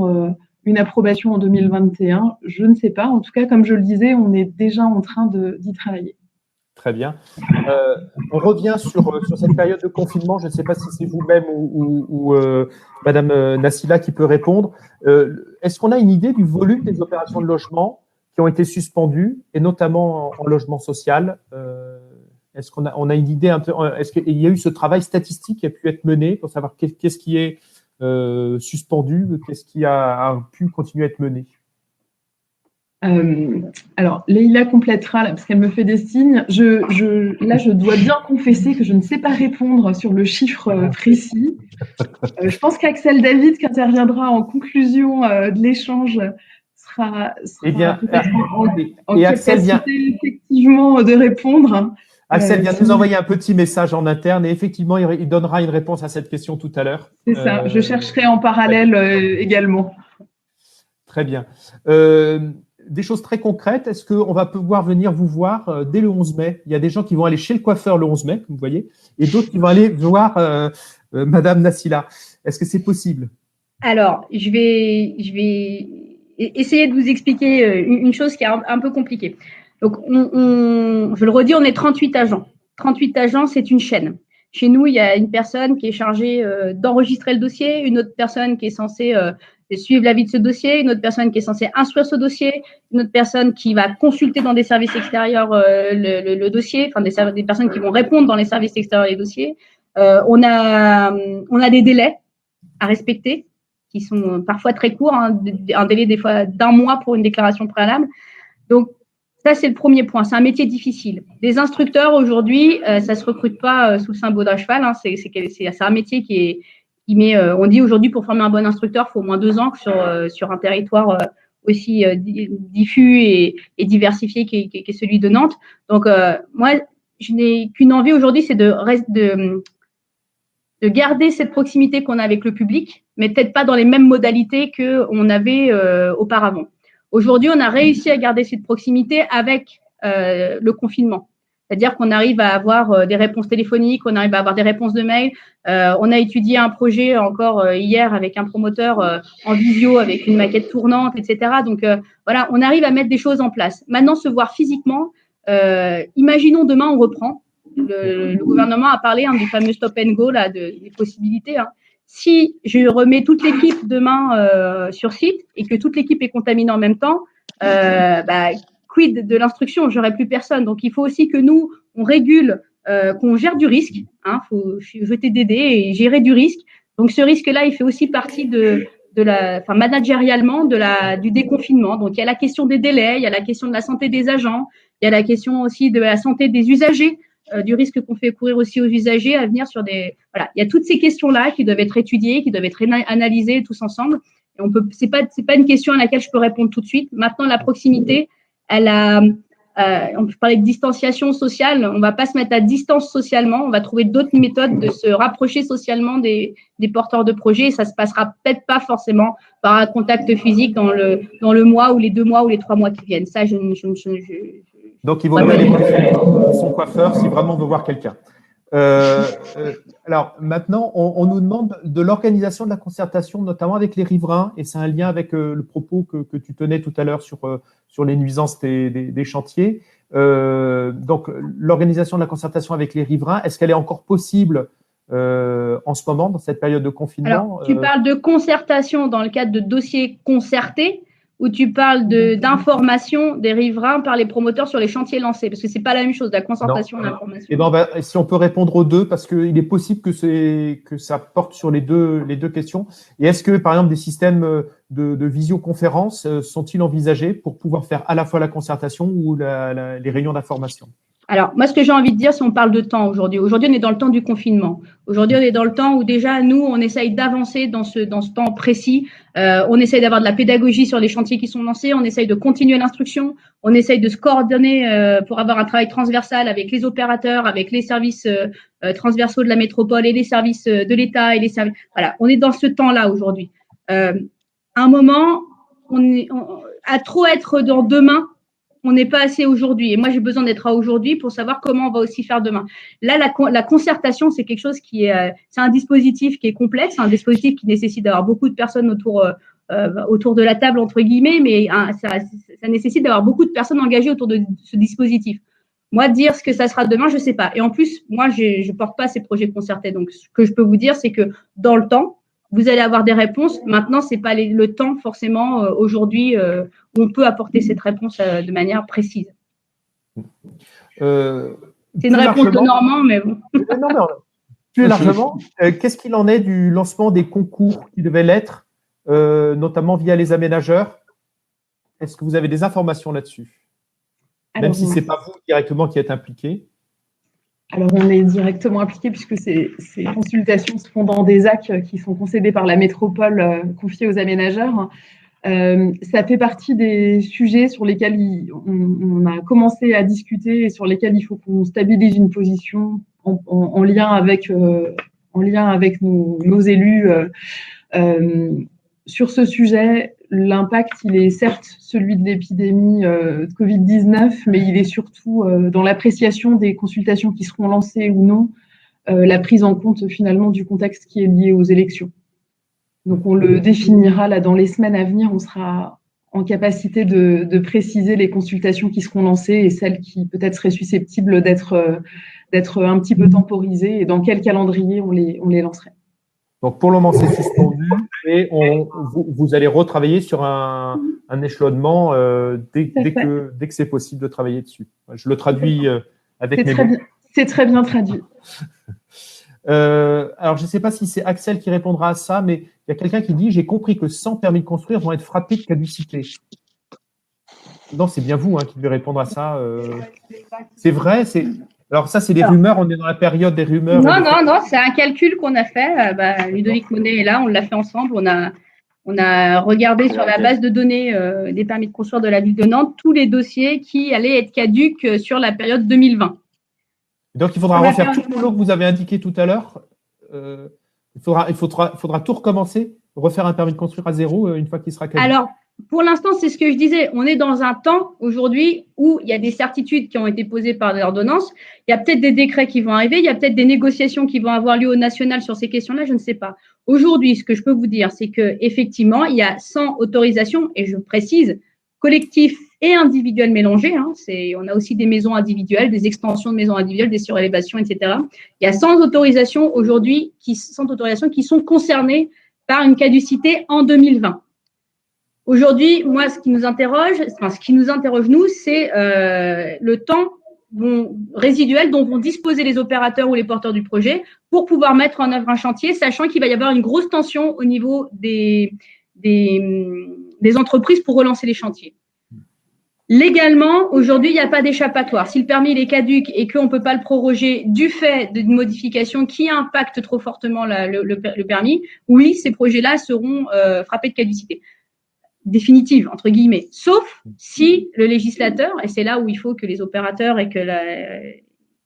une approbation en 2021? Je ne sais pas. En tout cas, comme je le disais, on est déjà en train d'y travailler. Très bien. On revient sur cette période de confinement. Je ne sais pas si c'est vous-même ou Madame Nassila qui peut répondre. Est-ce qu'on a une idée du volume des opérations de logement qui ont été suspendues, et notamment en logement social? Est-ce qu'on a une idée un peu? Est-ce qu'il y a eu ce travail statistique qui a pu être mené pour savoir qu'est-ce qui est suspendu? Qu'est-ce qui a pu continuer à être mené? Alors, Leïla complétera, là, parce qu'elle me fait des signes. Là, je dois bien confesser que je ne sais pas répondre sur le chiffre précis. Je pense qu'Axel David, qui interviendra en conclusion de l'échange, sera peut-être en capacité effectivement de répondre. Axel vient de nous envoyer un petit message en interne et effectivement, il donnera une réponse à cette question tout à l'heure. C'est ça, je chercherai en parallèle également. Très bien. Des choses très concrètes, est-ce qu'on va pouvoir venir vous voir dès le 11 mai? Il y a des gens qui vont aller chez le coiffeur le 11 mai, comme vous voyez, et d'autres qui vont aller voir Madame Nassila. Est-ce que c'est possible? Alors, je vais essayer de vous expliquer une chose qui est un peu compliquée. Donc, je le redis, on est 38 agents. 38 agents, c'est une chaîne. Chez nous, il y a une personne qui est chargée d'enregistrer le dossier, une autre personne qui est censée suivre la vie de ce dossier, une autre personne qui est censée instruire ce dossier, une autre personne qui va consulter dans des services extérieurs le dossier, enfin des personnes qui vont répondre dans les services extérieurs des dossiers. On a des délais à respecter qui sont parfois très courts, hein, un délai des fois d'1 mois pour une déclaration préalable. Donc, ça, c'est le premier point. C'est un métier difficile. Les instructeurs, aujourd'hui, ça se recrute pas sous le symbole d'un cheval. Hein. C'est un métier qui met, on dit aujourd'hui, pour former un bon instructeur, il faut au moins 2 ans sur un territoire aussi diffus et diversifié qu'est celui de Nantes. Donc, moi, je n'ai qu'une envie aujourd'hui, c'est de garder cette proximité qu'on a avec le public, mais peut-être pas dans les mêmes modalités qu'on avait auparavant. Aujourd'hui, on a réussi à garder cette proximité avec le confinement. C'est-à-dire qu'on arrive à avoir des réponses téléphoniques, on arrive à avoir des réponses de mail. On a étudié un projet encore hier avec un promoteur en visio, avec une maquette tournante, etc. Donc, voilà, on arrive à mettre des choses en place. Maintenant, se voir physiquement, imaginons demain, on reprend. Le gouvernement a parlé du fameux stop and go, là, des possibilités. Hein. Si je remets toute l'équipe demain sur site et que toute l'équipe est contaminée en même temps, quid de l'instruction? J'aurai plus personne. Donc, il faut aussi que nous, on régule, qu'on gère du risque. Hein, faut jeter des dés et gérer du risque. Donc, ce risque-là, il fait aussi partie managérialement du déconfinement. Donc, il y a la question des délais, il y a la question de la santé des agents, il y a la question aussi de la santé des usagers. Du risque qu'on fait courir aussi aux usagers à venir sur des… Voilà, il y a toutes ces questions-là qui doivent être étudiées, qui doivent être analysées tous ensemble. Et c'est pas une question à laquelle je peux répondre tout de suite. Maintenant, la proximité, on peut parler de distanciation sociale. On va pas se mettre à distance socialement. On va trouver d'autres méthodes de se rapprocher socialement des porteurs de projets. Et ça se passera peut-être pas forcément par un contact physique dans le mois ou les 2 mois ou les 3 mois qui viennent. Ça, donc, il vaut mieux aller voir son coiffeur si vraiment on veut voir quelqu'un. Alors, maintenant, on nous demande de l'organisation de la concertation, notamment avec les riverains, et c'est un lien avec le propos que tu tenais tout à l'heure sur les nuisances des chantiers. Donc, l'organisation de la concertation avec les riverains, est-ce qu'elle est encore possible en ce moment, dans cette période de confinement? Alors, tu parles de concertation dans le cadre de dossiers concertés, où tu parles d'information des riverains par les promoteurs sur les chantiers lancés, parce que c'est pas la même chose, la concertation et l'information. Et si on peut répondre aux deux, parce qu'il est possible que ça porte sur les deux questions. Et est-ce que, par exemple, des systèmes de visioconférence sont-ils envisagés pour pouvoir faire à la fois la concertation ou les réunions d'information? Alors, moi, ce que j'ai envie de dire, si on parle de temps aujourd'hui, on est dans le temps du confinement. Aujourd'hui, on est dans le temps où déjà, nous, on essaye d'avancer dans ce temps précis. On essaye d'avoir de la pédagogie sur les chantiers qui sont lancés. On essaye de continuer l'instruction. On essaye de se coordonner pour avoir un travail transversal avec les opérateurs, avec les services transversaux de la métropole et les services de l'État et les services. Voilà, on est dans ce temps-là aujourd'hui. À un moment, à trop être dans demain, on n'est pas assez aujourd'hui. Et moi, j'ai besoin d'être à aujourd'hui pour savoir comment on va aussi faire demain. Là, la concertation, c'est quelque chose c'est un dispositif qui est complexe, un dispositif qui nécessite d'avoir beaucoup de personnes autour de la table, entre guillemets, mais ça nécessite d'avoir beaucoup de personnes engagées autour de ce dispositif. Moi, dire ce que ça sera demain, je sais pas. Et en plus, moi, je porte pas ces projets concertés. Donc, ce que je peux vous dire, c'est que dans le temps, vous allez avoir des réponses. Maintenant, c'est pas le temps forcément aujourd'hui où on peut apporter cette réponse de manière précise. C'est une réponse de Normand, mais bon. Plus largement, qu'est-ce qu'il en est du lancement des concours qui devaient l'être, notamment via les aménageurs? Est-ce que vous avez des informations là-dessus? Même si ce n'est pas vous directement qui êtes impliqué. Alors, on est directement impliqué puisque ces consultations se font dans des AC qui sont concédés par la métropole confiés aux aménageurs. Ça fait partie des sujets sur lesquels on a commencé à discuter et sur lesquels il faut qu'on stabilise une position en lien avec nos élus. Sur ce sujet, l'impact, il est certes celui de l'épidémie de Covid-19, mais il est surtout dans l'appréciation des consultations qui seront lancées ou non, la prise en compte finalement du contexte qui est lié aux élections. Donc on le définira là dans les semaines à venir, on sera en capacité de préciser les consultations qui seront lancées et celles qui peut-être seraient susceptibles d'être un petit peu temporisées et dans quel calendrier on les lancerait. Donc, pour le moment, c'est suspendu et vous allez retravailler sur un échelonnement dès que c'est possible de travailler dessus. Je le traduis avec mes mots. C'est très bien traduit. Alors, je ne sais pas si c'est Axel qui répondra à ça, mais il y a quelqu'un qui dit « J'ai compris que 100 permis de construire vont être frappés de caducité ». Non, c'est bien vous qui devez répondre à ça. C'est vrai, Alors ça, c'est des rumeurs, on est dans la période des rumeurs. Non, c'est un calcul qu'on a fait. Ludovic Monet est là, on l'a fait ensemble. On a regardé sur la base de données des permis de construire de la ville de Nantes tous les dossiers qui allaient être caducs sur la période 2020. Donc, il faudra refaire tout le boulot que vous avez indiqué tout à l'heure. Il faudra tout recommencer, refaire un permis de construire à zéro une fois qu'il sera caduc. Alors, pour l'instant, c'est ce que je disais. On est dans un temps aujourd'hui où il y a des certitudes qui ont été posées par des ordonnances. Il y a peut-être des décrets qui vont arriver. Il y a peut-être des négociations qui vont avoir lieu au national sur ces questions-là. Je ne sais pas. Aujourd'hui, ce que je peux vous dire, c'est que effectivement, il y a 100 autorisations, et je précise, collectifs et individuelles mélangées. On a aussi des maisons individuelles, des extensions de maisons individuelles, des surélévations, etc. Il y a 100 autorisations aujourd'hui qui sont concernées par une caducité en 2020. Aujourd'hui, moi, ce qui nous interroge nous, c'est le temps résiduel dont vont disposer les opérateurs ou les porteurs du projet pour pouvoir mettre en œuvre un chantier, sachant qu'il va y avoir une grosse tension au niveau des entreprises pour relancer les chantiers. Légalement, aujourd'hui, il n'y a pas d'échappatoire. Si le permis est caduc et qu'on ne peut pas le proroger du fait d'une modification qui impacte trop fortement le permis, oui, ces projets-là seront frappés de caducité définitive, entre guillemets, sauf si le législateur, et c'est là où il faut que les opérateurs et que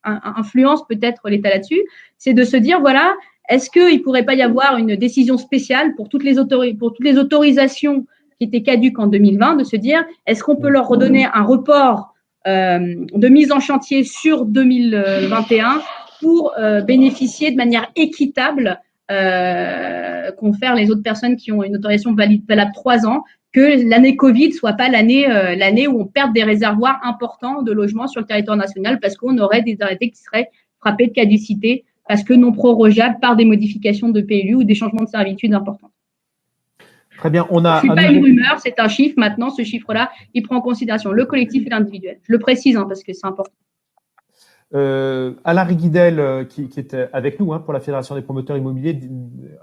influence peut-être l'État là-dessus, c'est de se dire, voilà, est-ce qu'il ne pourrait pas y avoir une décision spéciale pour toutes les autorisations qui étaient caduques en 2020, de se dire, est-ce qu'on peut leur redonner un report de mise en chantier sur 2021 pour bénéficier de manière équitable confère les autres personnes qui ont une autorisation valable 3 ans, que l'année Covid soit pas l'année où on perd des réservoirs importants de logements sur le territoire national parce qu'on aurait des arrêtés qui seraient frappés de caducité parce que non prorogeables par des modifications de PLU ou des changements de servitude importants. Très bien. Ce n'est pas une rumeur, c'est un chiffre. Maintenant, ce chiffre-là, il prend en considération le collectif et l'individuel. Je le précise parce que c'est important. Alain Riguidel, qui est avec nous pour la Fédération des promoteurs immobiliers,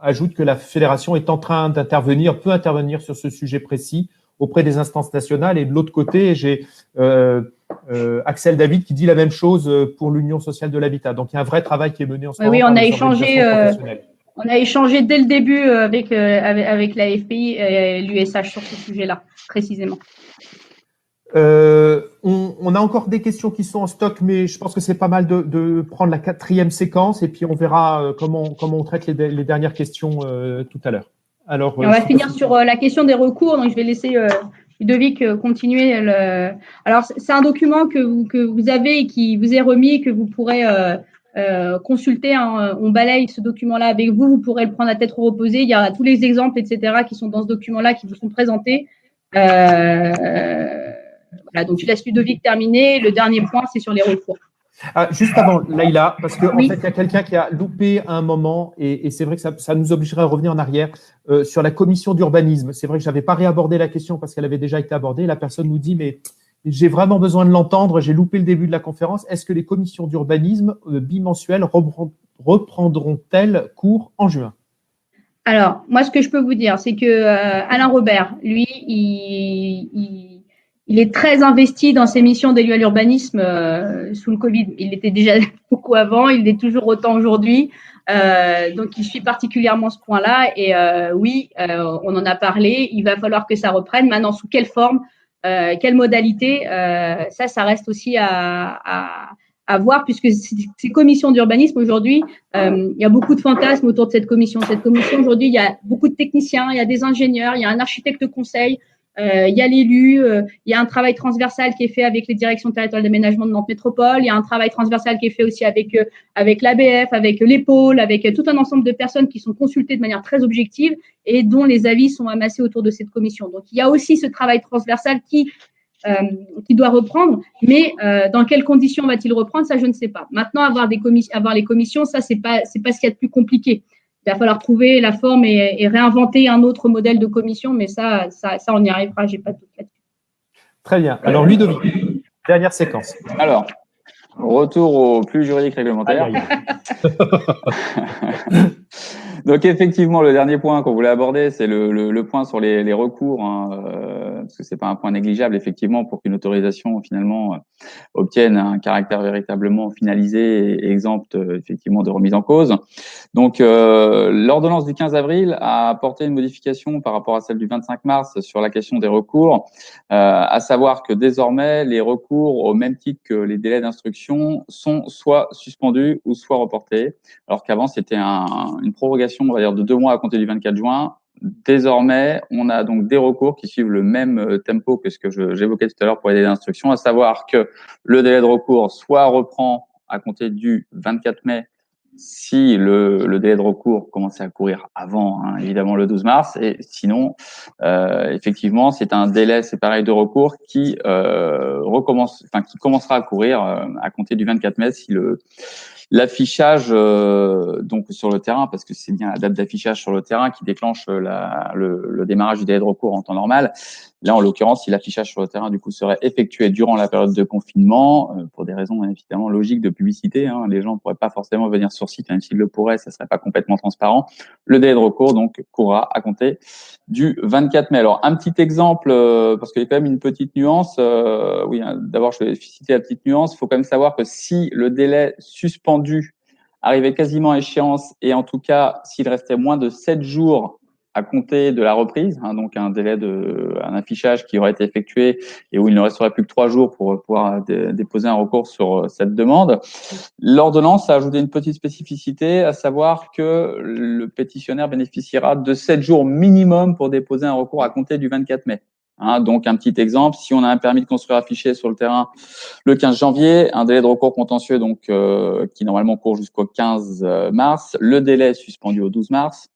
ajoute que la Fédération est en train peut intervenir sur ce sujet précis auprès des instances nationales. Et de l'autre côté, j'ai Axel David qui dit la même chose pour l'Union sociale de l'habitat. Donc, il y a un vrai travail qui est mené en ce moment. Oui, on a échangé dès le début avec la FPI et l'USH sur ce sujet-là, précisément. On a encore des questions qui sont en stock, mais je pense que c'est pas mal de prendre la 4e séquence et puis on verra comment on traite les dernières questions tout à l'heure. Alors, on va finir sur la question des recours, donc je vais laisser Ludovic continuer. Alors, c'est un document que vous avez et qui vous est remis, que vous pourrez consulter. On balaye ce document-là avec vous, vous pourrez le prendre à tête reposée. Il y a tous les exemples, etc., qui sont dans ce document-là, qui vous sont présentés. Voilà, donc je laisse Ludovic terminer. Le dernier point, c'est sur les recours. Juste avant, Laïla, parce qu'en fait, il y a quelqu'un qui a loupé un moment et c'est vrai que ça nous obligerait à revenir en arrière sur la commission d'urbanisme. C'est vrai que je n'avais pas réabordé la question parce qu'elle avait déjà été abordée. La personne nous dit, mais j'ai vraiment besoin de l'entendre, j'ai loupé le début de la conférence. Est-ce que les commissions d'urbanisme bimensuelles reprendront-elles cours en juin? Alors, moi, ce que je peux vous dire, c'est que Alain Robert, lui, il est très investi dans ses missions d'élu à l'urbanisme sous le Covid. Il l'était déjà beaucoup avant, il l'est toujours autant aujourd'hui. Donc, il suit particulièrement ce point-là. Et oui, on en a parlé. Il va falloir que ça reprenne. Maintenant, sous quelle forme, quelle modalité, ça reste aussi à voir, puisque ces commissions d'urbanisme aujourd'hui, il y a beaucoup de fantasmes autour de cette commission. Cette commission aujourd'hui, il y a beaucoup de techniciens, il y a des ingénieurs, il y a un architecte conseil, il y a l'élu, il y a un travail transversal qui est fait avec les directions territoriales d'aménagement de Nantes Métropole, il y a un travail transversal qui est fait aussi avec l'ABF, avec les pôles, avec tout un ensemble de personnes qui sont consultées de manière très objective et dont les avis sont amassés autour de cette commission. Donc, il y a aussi ce travail transversal qui doit reprendre, mais dans quelles conditions va-t-il reprendre, ça je ne sais pas. Maintenant, avoir les commissions, ça c'est pas ce qu'il y a de plus compliqué. Il va falloir trouver la forme et réinventer un autre modèle de commission, mais ça on y arrivera, j'ai pas de doute là-dessus. Très bien. Alors Ludovic, dernière séquence. Alors, retour au plus juridique réglementaire. Donc effectivement, le dernier point qu'on voulait aborder, c'est le point sur les recours, hein, parce que c'est pas un point négligeable effectivement pour qu'une autorisation finalement obtienne un caractère véritablement finalisé et exempte effectivement de remise en cause. Donc l'ordonnance du 15 avril a apporté une modification par rapport à celle du 25 mars sur la question des recours, à savoir que désormais les recours au même titre que les délais d'instruction sont soit suspendus ou soit reportés, alors qu'avant c'était une prorogation, on va dire, de 2 mois à compter du 24 juin. Désormais, on a donc des recours qui suivent le même tempo que ce que j'évoquais tout à l'heure pour les délais d'instruction, à savoir que le délai de recours soit reprend à compter du 24 mai si le délai de recours commençait à courir avant, hein, évidemment, le 12 mars, et sinon, effectivement, c'est un délai séparé de recours qui qui commencera à courir à compter du 24 mai si l'affichage donc sur le terrain, parce que c'est bien la date d'affichage sur le terrain qui déclenche le démarrage du délai de recours en temps normal. Là, en l'occurrence, si l'affichage sur le terrain du coup serait effectué durant la période de confinement, pour des raisons évidemment logiques de publicité, hein, les gens ne pourraient pas forcément venir sur site, même s'ils le pourraient, ça serait pas complètement transparent. Le délai de recours donc courra à compter du 24 mai. Alors un petit exemple, parce qu'il y a quand même une petite nuance. Oui, hein, d'abord je vais citer la petite nuance. Il faut quand même savoir que si le délai suspendu arrivait quasiment à échéance, et en tout cas s'il restait moins de 7 jours à compter de la reprise, hein, donc un affichage qui aurait été effectué et où il ne resterait plus que 3 jours pour pouvoir déposer un recours sur cette demande. L'ordonnance a ajouté une petite spécificité, à savoir que le pétitionnaire bénéficiera de 7 jours minimum pour déposer un recours à compter du 24 mai. Hein, donc un petit exemple, si on a un permis de construire affiché sur le terrain le 15 janvier, un délai de recours contentieux donc qui normalement court jusqu'au 15 mars, le délai est suspendu au 12 mars.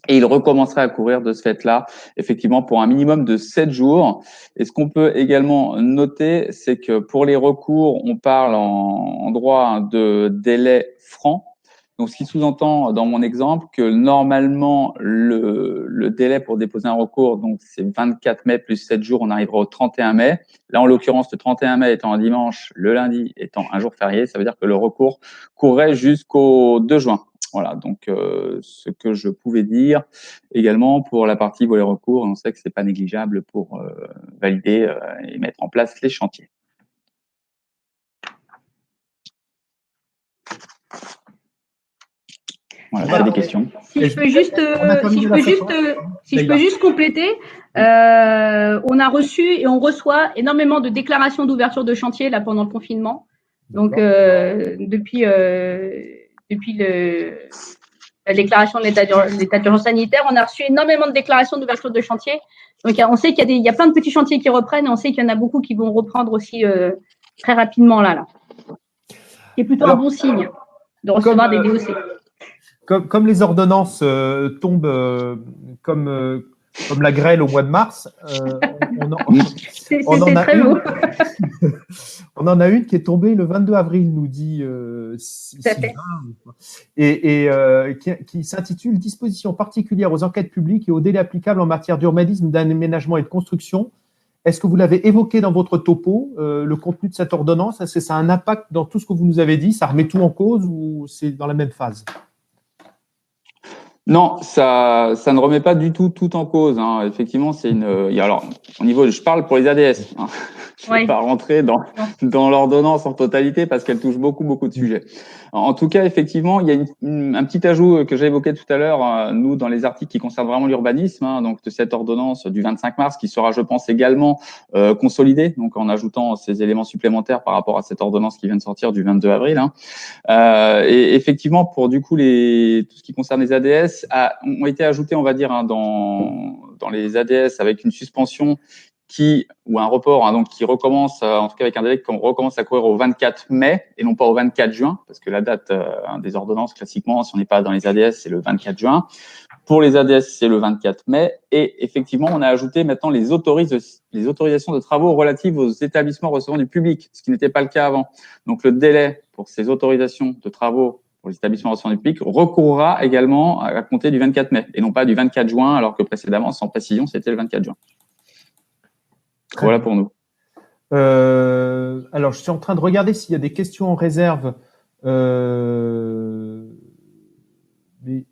Et il recommencerait à courir de ce fait-là, effectivement, pour un minimum de 7 jours. Et ce qu'on peut également noter, c'est que pour les recours, on parle en droit de délai franc. Donc, ce qui sous-entend dans mon exemple que normalement, le délai pour déposer un recours, donc c'est 24 mai plus 7 jours, on arrivera au 31 mai. Là, en l'occurrence, le 31 mai étant un dimanche, le lundi étant un jour férié, ça veut dire que le recours courrait jusqu'au 2 juin. Voilà, donc ce que je pouvais dire également pour la partie volet recours, on sait que c'est pas négligeable pour valider et mettre en place les chantiers. Voilà, c'est des questions. Si je peux juste compléter, on a reçu et on reçoit énormément de déclarations d'ouverture de chantier là pendant le confinement. Donc depuis la déclaration de l'état d'urgence sanitaire, on a reçu énormément de déclarations d'ouverture de chantier. Donc, on sait qu'il y a plein de petits chantiers qui reprennent et on sait qu'il y en a beaucoup qui vont reprendre aussi très rapidement là. C'est plutôt un bon signe de recevoir des DOC. Comme les ordonnances tombent comme la grêle au mois de mars, on en a une qui est tombée le 22 avril, nous dit Sylvain, et qui s'intitule « Dispositions particulières aux enquêtes publiques et aux délais applicables en matière d'urbanisme, d'aménagement et de construction ». Est-ce que vous l'avez évoqué dans votre topo, le contenu de cette ordonnance? Est-ce que ça a un impact dans tout ce que vous nous avez dit? Ça remet tout en cause ou c'est dans la même phase? Non, ça ne remet pas du tout en cause. Hein. Effectivement, alors, au niveau, je parle pour les ADS. Hein. Je ne vais pas rentrer dans l'ordonnance en totalité parce qu'elle touche beaucoup de sujets. En tout cas, effectivement, il y a un petit ajout que j'ai évoqué tout à l'heure, nous, dans les articles qui concernent vraiment l'urbanisme, hein, donc de cette ordonnance du 25 mars, qui sera, je pense, également consolidée, donc en ajoutant ces éléments supplémentaires par rapport à cette ordonnance qui vient de sortir du 22 avril. Hein. Et effectivement, pour du coup, tout ce qui concerne les ADS ont été ajoutés, on va dire, hein, dans les ADS avec une suspension ou un report, hein, donc qui recommence, en tout cas avec un délai qui recommence à courir au 24 mai et non pas au 24 juin, parce que la date des ordonnances, classiquement, si on n'est pas dans les ADS, c'est le 24 juin. Pour les ADS, c'est le 24 mai. Et effectivement, on a ajouté maintenant les autorisations de travaux relatives aux établissements recevant du public, ce qui n'était pas le cas avant. Donc, le délai pour ces autorisations de travaux pour les établissements recevant du public recourra également à compter du 24 mai et non pas du 24 juin, alors que précédemment, sans précision, c'était le 24 juin. Voilà pour nous. Alors, je suis en train de regarder s'il y a des questions en réserve, mais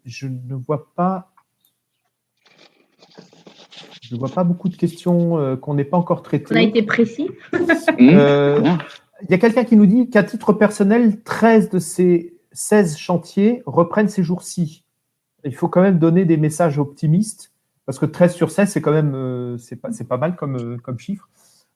je ne vois pas. Je ne vois pas beaucoup de questions qu'on n'ait pas encore traitées. On a été précis. Il y a quelqu'un qui nous dit qu'à titre personnel, 13 de ces 16 chantiers reprennent ces jours-ci. Il faut quand même donner des messages optimistes. Parce que 13 sur 16, c'est quand même c'est pas mal comme chiffre.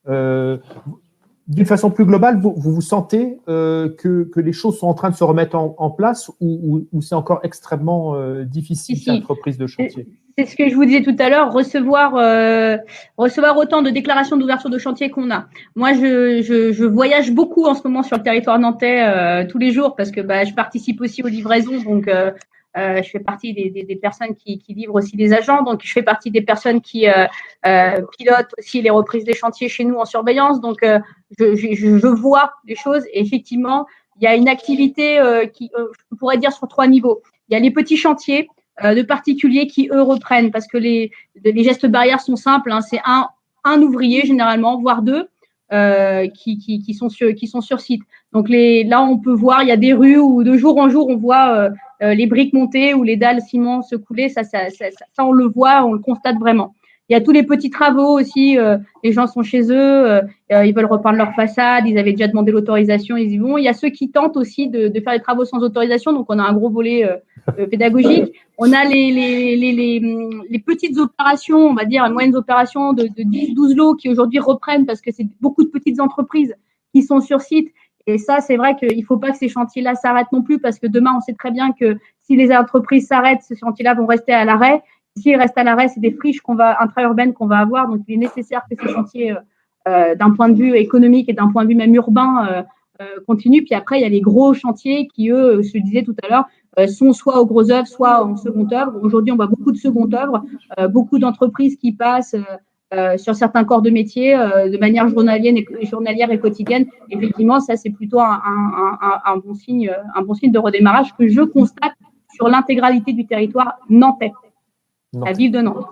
D'une façon plus globale, vous sentez que les choses sont en train de se remettre en place ou c'est encore extrêmement difficile cette reprise de chantier? C'est ce que je vous disais tout à l'heure, recevoir autant de déclarations d'ouverture de chantier qu'on a. Moi, je voyage beaucoup en ce moment sur le territoire nantais tous les jours parce que je participe aussi aux livraisons, donc je fais partie des personnes qui livrent aussi les agents, donc je fais partie des personnes qui pilotent aussi les reprises des chantiers chez nous en surveillance. Donc je vois les choses et effectivement, il y a une activité je pourrais dire sur 3 niveaux. Il y a les petits chantiers de particuliers qui, eux, reprennent parce que les gestes barrières sont simples. Hein, c'est un ouvrier généralement, voire 2, qui sont sur site. Donc là, on peut voir, il y a des rues où de jour en jour, on voit les briques monter ou les dalles ciment se couler. Ça, on le voit, on le constate vraiment. Il y a tous les petits travaux aussi. Les gens sont chez eux, ils veulent repeindre leur façade, ils avaient déjà demandé l'autorisation, ils y vont. Il y a ceux qui tentent aussi de faire les travaux sans autorisation, donc on a un gros volet pédagogique. On a les petites opérations, on va dire, les moyennes opérations de 10-12 lots qui aujourd'hui reprennent parce que c'est beaucoup de petites entreprises qui sont sur site. Et ça, c'est vrai qu'il ne faut pas que ces chantiers-là s'arrêtent non plus parce que demain, on sait très bien que si les entreprises s'arrêtent, ces chantiers-là vont rester à l'arrêt. S'ils restent à l'arrêt, c'est des friches intra-urbaines qu'on va avoir. Donc, il est nécessaire que ces chantiers, d'un point de vue économique et d'un point de vue même urbain, continuent. Puis après, il y a les gros chantiers qui, eux, je le disais tout à l'heure, sont soit aux gros œuvres, soit en seconde œuvre. Aujourd'hui, on voit beaucoup de seconde œuvre, beaucoup d'entreprises qui passent sur certains corps de métier de manière journalière et quotidienne. Effectivement, ça, c'est plutôt un bon signe de redémarrage que je constate sur l'intégralité du territoire nantais. La ville de Nantes.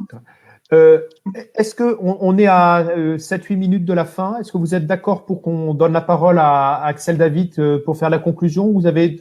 Est-ce qu'on est à 7-8 minutes de la fin? Est-ce que vous êtes d'accord pour qu'on donne la parole à Axel David pour faire la conclusion? Vous avez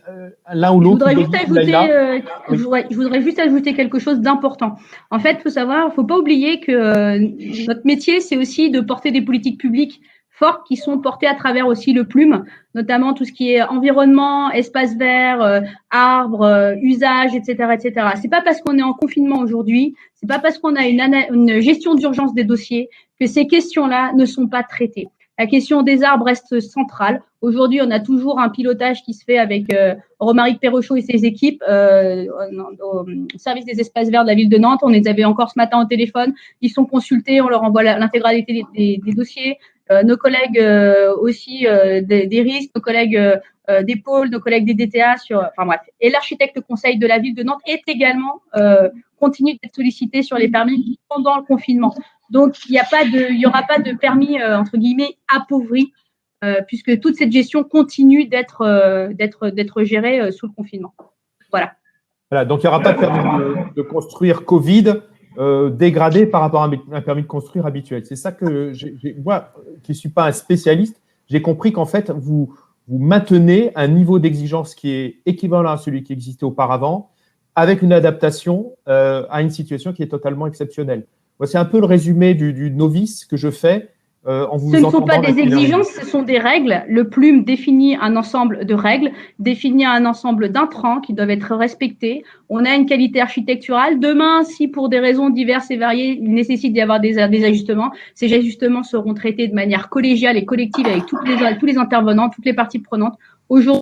l'un ou l'autre? Je voudrais juste ajouter quelque chose d'important. En fait, il faut savoir, il ne faut pas oublier que notre métier, c'est aussi de porter des politiques publiques fortes qui sont portées à travers aussi le plume, notamment tout ce qui est environnement, espace vert, arbres, usages, etc., etc. C'est pas parce qu'on est en confinement aujourd'hui, c'est pas parce qu'on a une gestion d'urgence des dossiers que ces questions-là ne sont pas traitées. La question des arbres reste centrale. Aujourd'hui, on a toujours un pilotage qui se fait avec Romaric Perrochot et ses équipes au service des espaces verts de la ville de Nantes. On les avait encore ce matin au téléphone. Ils sont consultés, on leur envoie l'intégralité des dossiers. Nos collègues aussi des risques, nos collègues des pôles, nos collègues des DTA enfin bref. Et l'architecte conseil de la ville de Nantes est également continue d'être sollicité sur les permis pendant le confinement. Donc il y aura pas de permis entre guillemets appauvris puisque toute cette gestion continue d'être gérée sous le confinement. Voilà. Voilà, donc il n'y aura pas de permis de construire Covid dégradé par rapport à un permis de construire habituel. C'est ça que moi, qui ne suis pas un spécialiste, j'ai compris qu'en fait, vous maintenez un niveau d'exigence qui est équivalent à celui qui existait auparavant, avec une adaptation à une situation qui est totalement exceptionnelle. C'est un peu le résumé du novice que je fais en vous entendant. Ce ne sont pas des exigences, ce sont des règles. Le PLUM définit un ensemble de règles, définit un ensemble d'intrants qui doivent être respectés. On a une qualité architecturale. Demain, si pour des raisons diverses et variées, il nécessite d'y avoir des ajustements, ces ajustements seront traités de manière collégiale et collective avec tous les intervenants, toutes les parties prenantes. Aujourd'hui,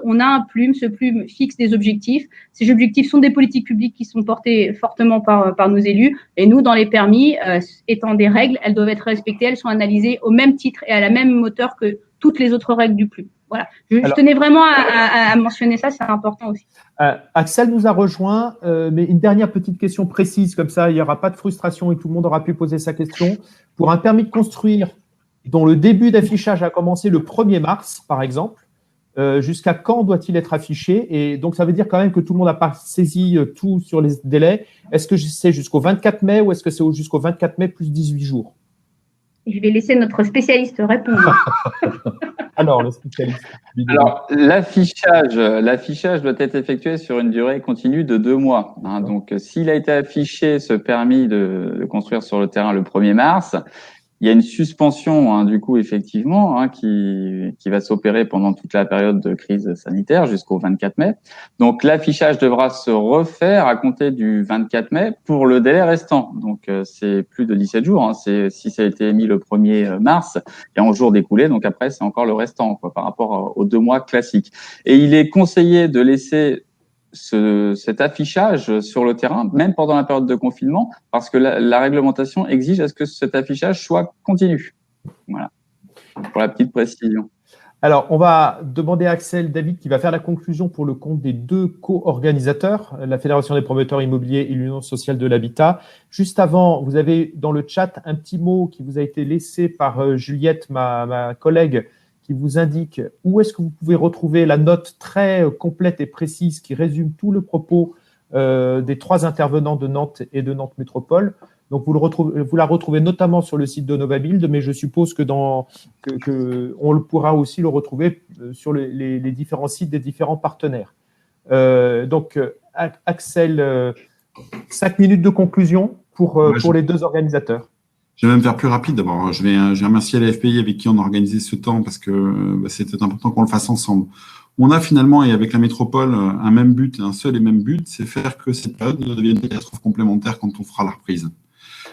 on a un PLUM, ce PLUM fixe des objectifs. Ces objectifs sont des politiques publiques qui sont portées fortement par nos élus. Et nous, dans les permis, étant des règles, elles doivent être respectées, elles sont analysées au même titre et à la même hauteur que toutes les autres règles du PLUM. Voilà. Je tenais vraiment à mentionner ça, c'est important aussi. Axel nous a rejoint, mais une dernière petite question précise, comme ça, il n'y aura pas de frustration et tout le monde aura pu poser sa question. Pour un permis de construire dont le début d'affichage a commencé le 1er mars, par exemple, jusqu'à quand doit-il être affiché? Et donc, ça veut dire quand même que tout le monde n'a pas saisi tout sur les délais. Est-ce que c'est jusqu'au 24 mai ou est-ce que c'est jusqu'au 24 mai plus 18 jours? Je vais laisser notre spécialiste répondre. Alors, le spécialiste. Alors, l'affichage doit être effectué sur une durée continue de 2 mois. Hein. Donc, s'il a été affiché, ce permis de construire sur le terrain le 1er mars, il y a une suspension, hein, du coup, effectivement, hein, qui va s'opérer pendant toute la période de crise sanitaire jusqu'au 24 mai. Donc, l'affichage devra se refaire à compter du 24 mai pour le délai restant. Donc, c'est plus de 17 jours. Hein. Si ça a été émis le 1er mars, il y a 11 jours d'écoulés. Donc, après, c'est encore le restant, quoi, par rapport aux 2 mois classiques. Et il est conseillé de laisser cet affichage sur le terrain, même pendant la période de confinement, parce que la réglementation exige à ce que cet affichage soit continu. Voilà, pour la petite précision. Alors, on va demander à Axel David qui va faire la conclusion pour le compte des 2 co-organisateurs, la Fédération des promoteurs immobiliers et l'Union sociale de l'habitat. Juste avant, vous avez dans le chat un petit mot qui vous a été laissé par Juliette, ma collègue, qui vous indique où est-ce que vous pouvez retrouver la note très complète et précise qui résume tout le propos des 3 intervenants de Nantes et de Nantes Métropole. Donc, vous la retrouvez notamment sur le site de Novabuild, mais je suppose que on pourra aussi le retrouver sur les différents sites des différents partenaires. Donc, Axel, 5 minutes de conclusion pour les 2 organisateurs. Je vais même faire plus rapide. D'abord, je vais remercier la FPI avec qui on a organisé ce temps parce que c'était important qu'on le fasse ensemble. On a finalement, et avec la métropole, un même but, un seul et même but, c'est faire que cette période devienne une catastrophe complémentaire quand on fera la reprise.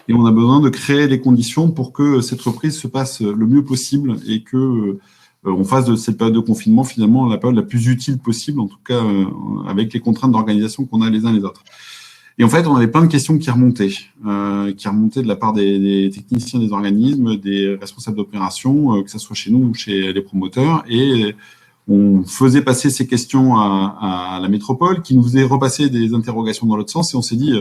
Et on a besoin de créer les conditions pour que cette reprise se passe le mieux possible et que on fasse de cette période de confinement finalement la période la plus utile possible, en tout cas avec les contraintes d'organisation qu'on a les uns les autres. Et en fait, on avait plein de questions qui remontaient de la part des techniciens des organismes, des responsables d'opération, que ce soit chez nous ou chez les promoteurs. Et on faisait passer ces questions à la métropole, qui nous faisait repasser des interrogations dans l'autre sens. Et on s'est dit,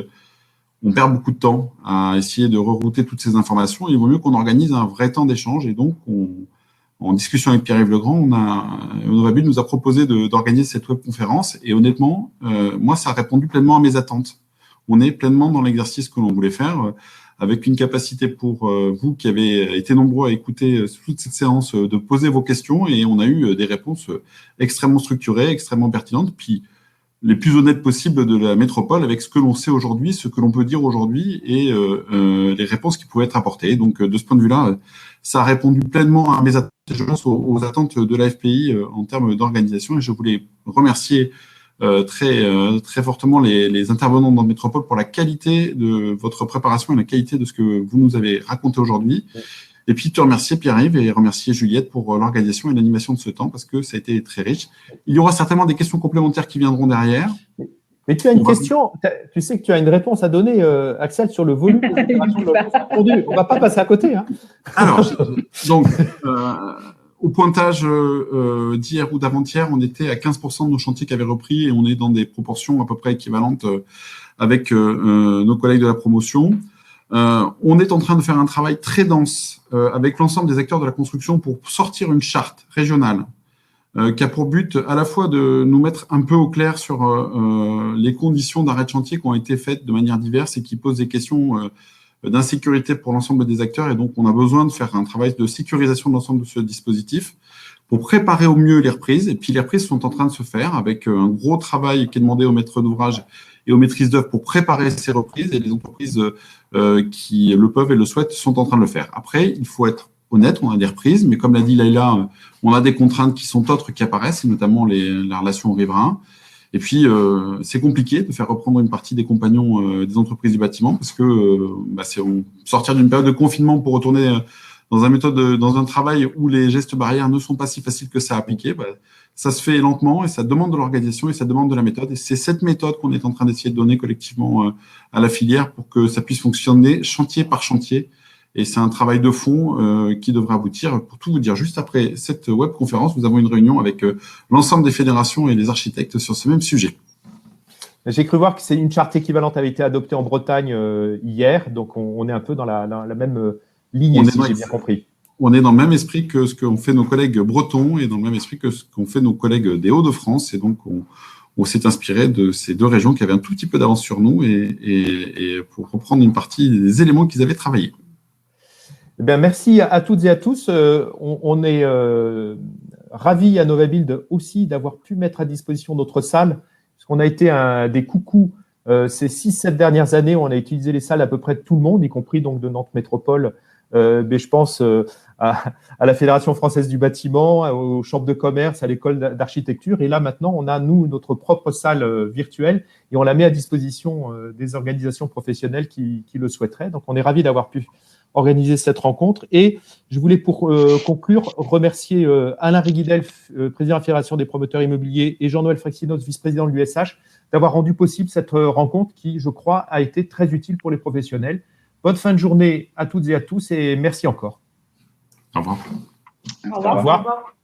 on perd beaucoup de temps à essayer de rerouter toutes ces informations. Il vaut mieux qu'on organise un vrai temps d'échange. Et donc, en discussion avec Pierre-Yves Legrand, Novabuild nous a proposé d'organiser cette webconférence. Et honnêtement, moi, ça a répondu pleinement à mes attentes. On est pleinement dans l'exercice que l'on voulait faire, avec une capacité pour vous qui avez été nombreux à écouter toute cette séance, de poser vos questions, et on a eu des réponses extrêmement structurées, extrêmement pertinentes, puis les plus honnêtes possibles de la métropole avec ce que l'on sait aujourd'hui, ce que l'on peut dire aujourd'hui et les réponses qui pouvaient être apportées. Donc, de ce point de vue-là, ça a répondu pleinement à mes attentes, je pense, aux attentes de la FPI en termes d'organisation, et je voulais remercier très fortement les intervenants dans Métropole pour la qualité de votre préparation et la qualité de ce que vous nous avez raconté aujourd'hui. Et puis, te remercier Pierre-Yves et remercier Juliette pour l'organisation et l'animation de ce temps parce que ça a été très riche. Il y aura certainement des questions complémentaires qui viendront derrière. Mais tu as une question, tu sais que tu as une réponse à donner, Axel, sur le volume des opérations de logement répondu. On ne va pas passer à côté. Hein. Alors, donc, au pointage d'hier ou d'avant-hier, on était à 15% de nos chantiers qui avaient repris et on est dans des proportions à peu près équivalentes avec nos collègues de la promotion. On est en train de faire un travail très dense avec l'ensemble des acteurs de la construction pour sortir une charte régionale qui a pour but à la fois de nous mettre un peu au clair sur les conditions d'arrêt de chantier qui ont été faites de manière diverse et qui posent des questions d'insécurité pour l'ensemble des acteurs. Et donc, on a besoin de faire un travail de sécurisation de l'ensemble de ce dispositif pour préparer au mieux les reprises. Et puis, les reprises sont en train de se faire avec un gros travail qui est demandé aux maîtres d'ouvrage et aux maîtrises d'œuvre pour préparer ces reprises. Et les entreprises qui le peuvent et le souhaitent sont en train de le faire. Après, il faut être honnête, on a des reprises, mais comme l'a dit Laïla, on a des contraintes qui sont autres qui apparaissent, et notamment la relation au riverain. Et puis, c'est compliqué de faire reprendre une partie des compagnons des entreprises du bâtiment parce que c'est sortir d'une période de confinement pour retourner dans un travail où les gestes barrières ne sont pas si faciles que ça à appliquer. Ça se fait lentement et ça demande de l'organisation et ça demande de la méthode. Et c'est cette méthode qu'on est en train d'essayer de donner collectivement à la filière pour que ça puisse fonctionner chantier par chantier. Et c'est un travail de fond qui devrait aboutir. Pour tout vous dire, juste après cette webconférence, nous avons une réunion avec l'ensemble des fédérations et les architectes sur ce même sujet. J'ai cru voir que c'est une charte équivalente avait été adoptée en Bretagne hier, donc on est un peu dans la même ligne, si j'ai bien compris. On est dans le même esprit que ce qu'ont fait nos collègues bretons et dans le même esprit que ce qu'ont fait nos collègues des Hauts-de-France. Et donc, on s'est inspiré de ces deux régions qui avaient un tout petit peu d'avance sur nous et pour reprendre une partie des éléments qu'ils avaient travaillés. Eh bien, merci à toutes et à tous. On est ravis à Novabuild aussi d'avoir pu mettre à disposition notre salle, parce qu'on a été des coucous ces 6-7 dernières années. On a utilisé les salles à peu près de tout le monde, y compris donc de Nantes Métropole. Mais je pense à la Fédération française du bâtiment, aux chambres de commerce, à l'école d'architecture. Et là, maintenant, on a, nous, notre propre salle virtuelle et on la met à disposition des organisations professionnelles qui le souhaiteraient. Donc, on est ravis d'avoir pu organiser cette rencontre. Et je voulais, pour conclure, remercier Alain Réguidel, président de la Fédération des promoteurs immobiliers, et Jean-Noël Frexinos, vice-président de l'USH, d'avoir rendu possible cette rencontre qui, je crois, a été très utile pour les professionnels. Bonne fin de journée à toutes et à tous et merci encore. Au revoir. Au revoir. Au revoir.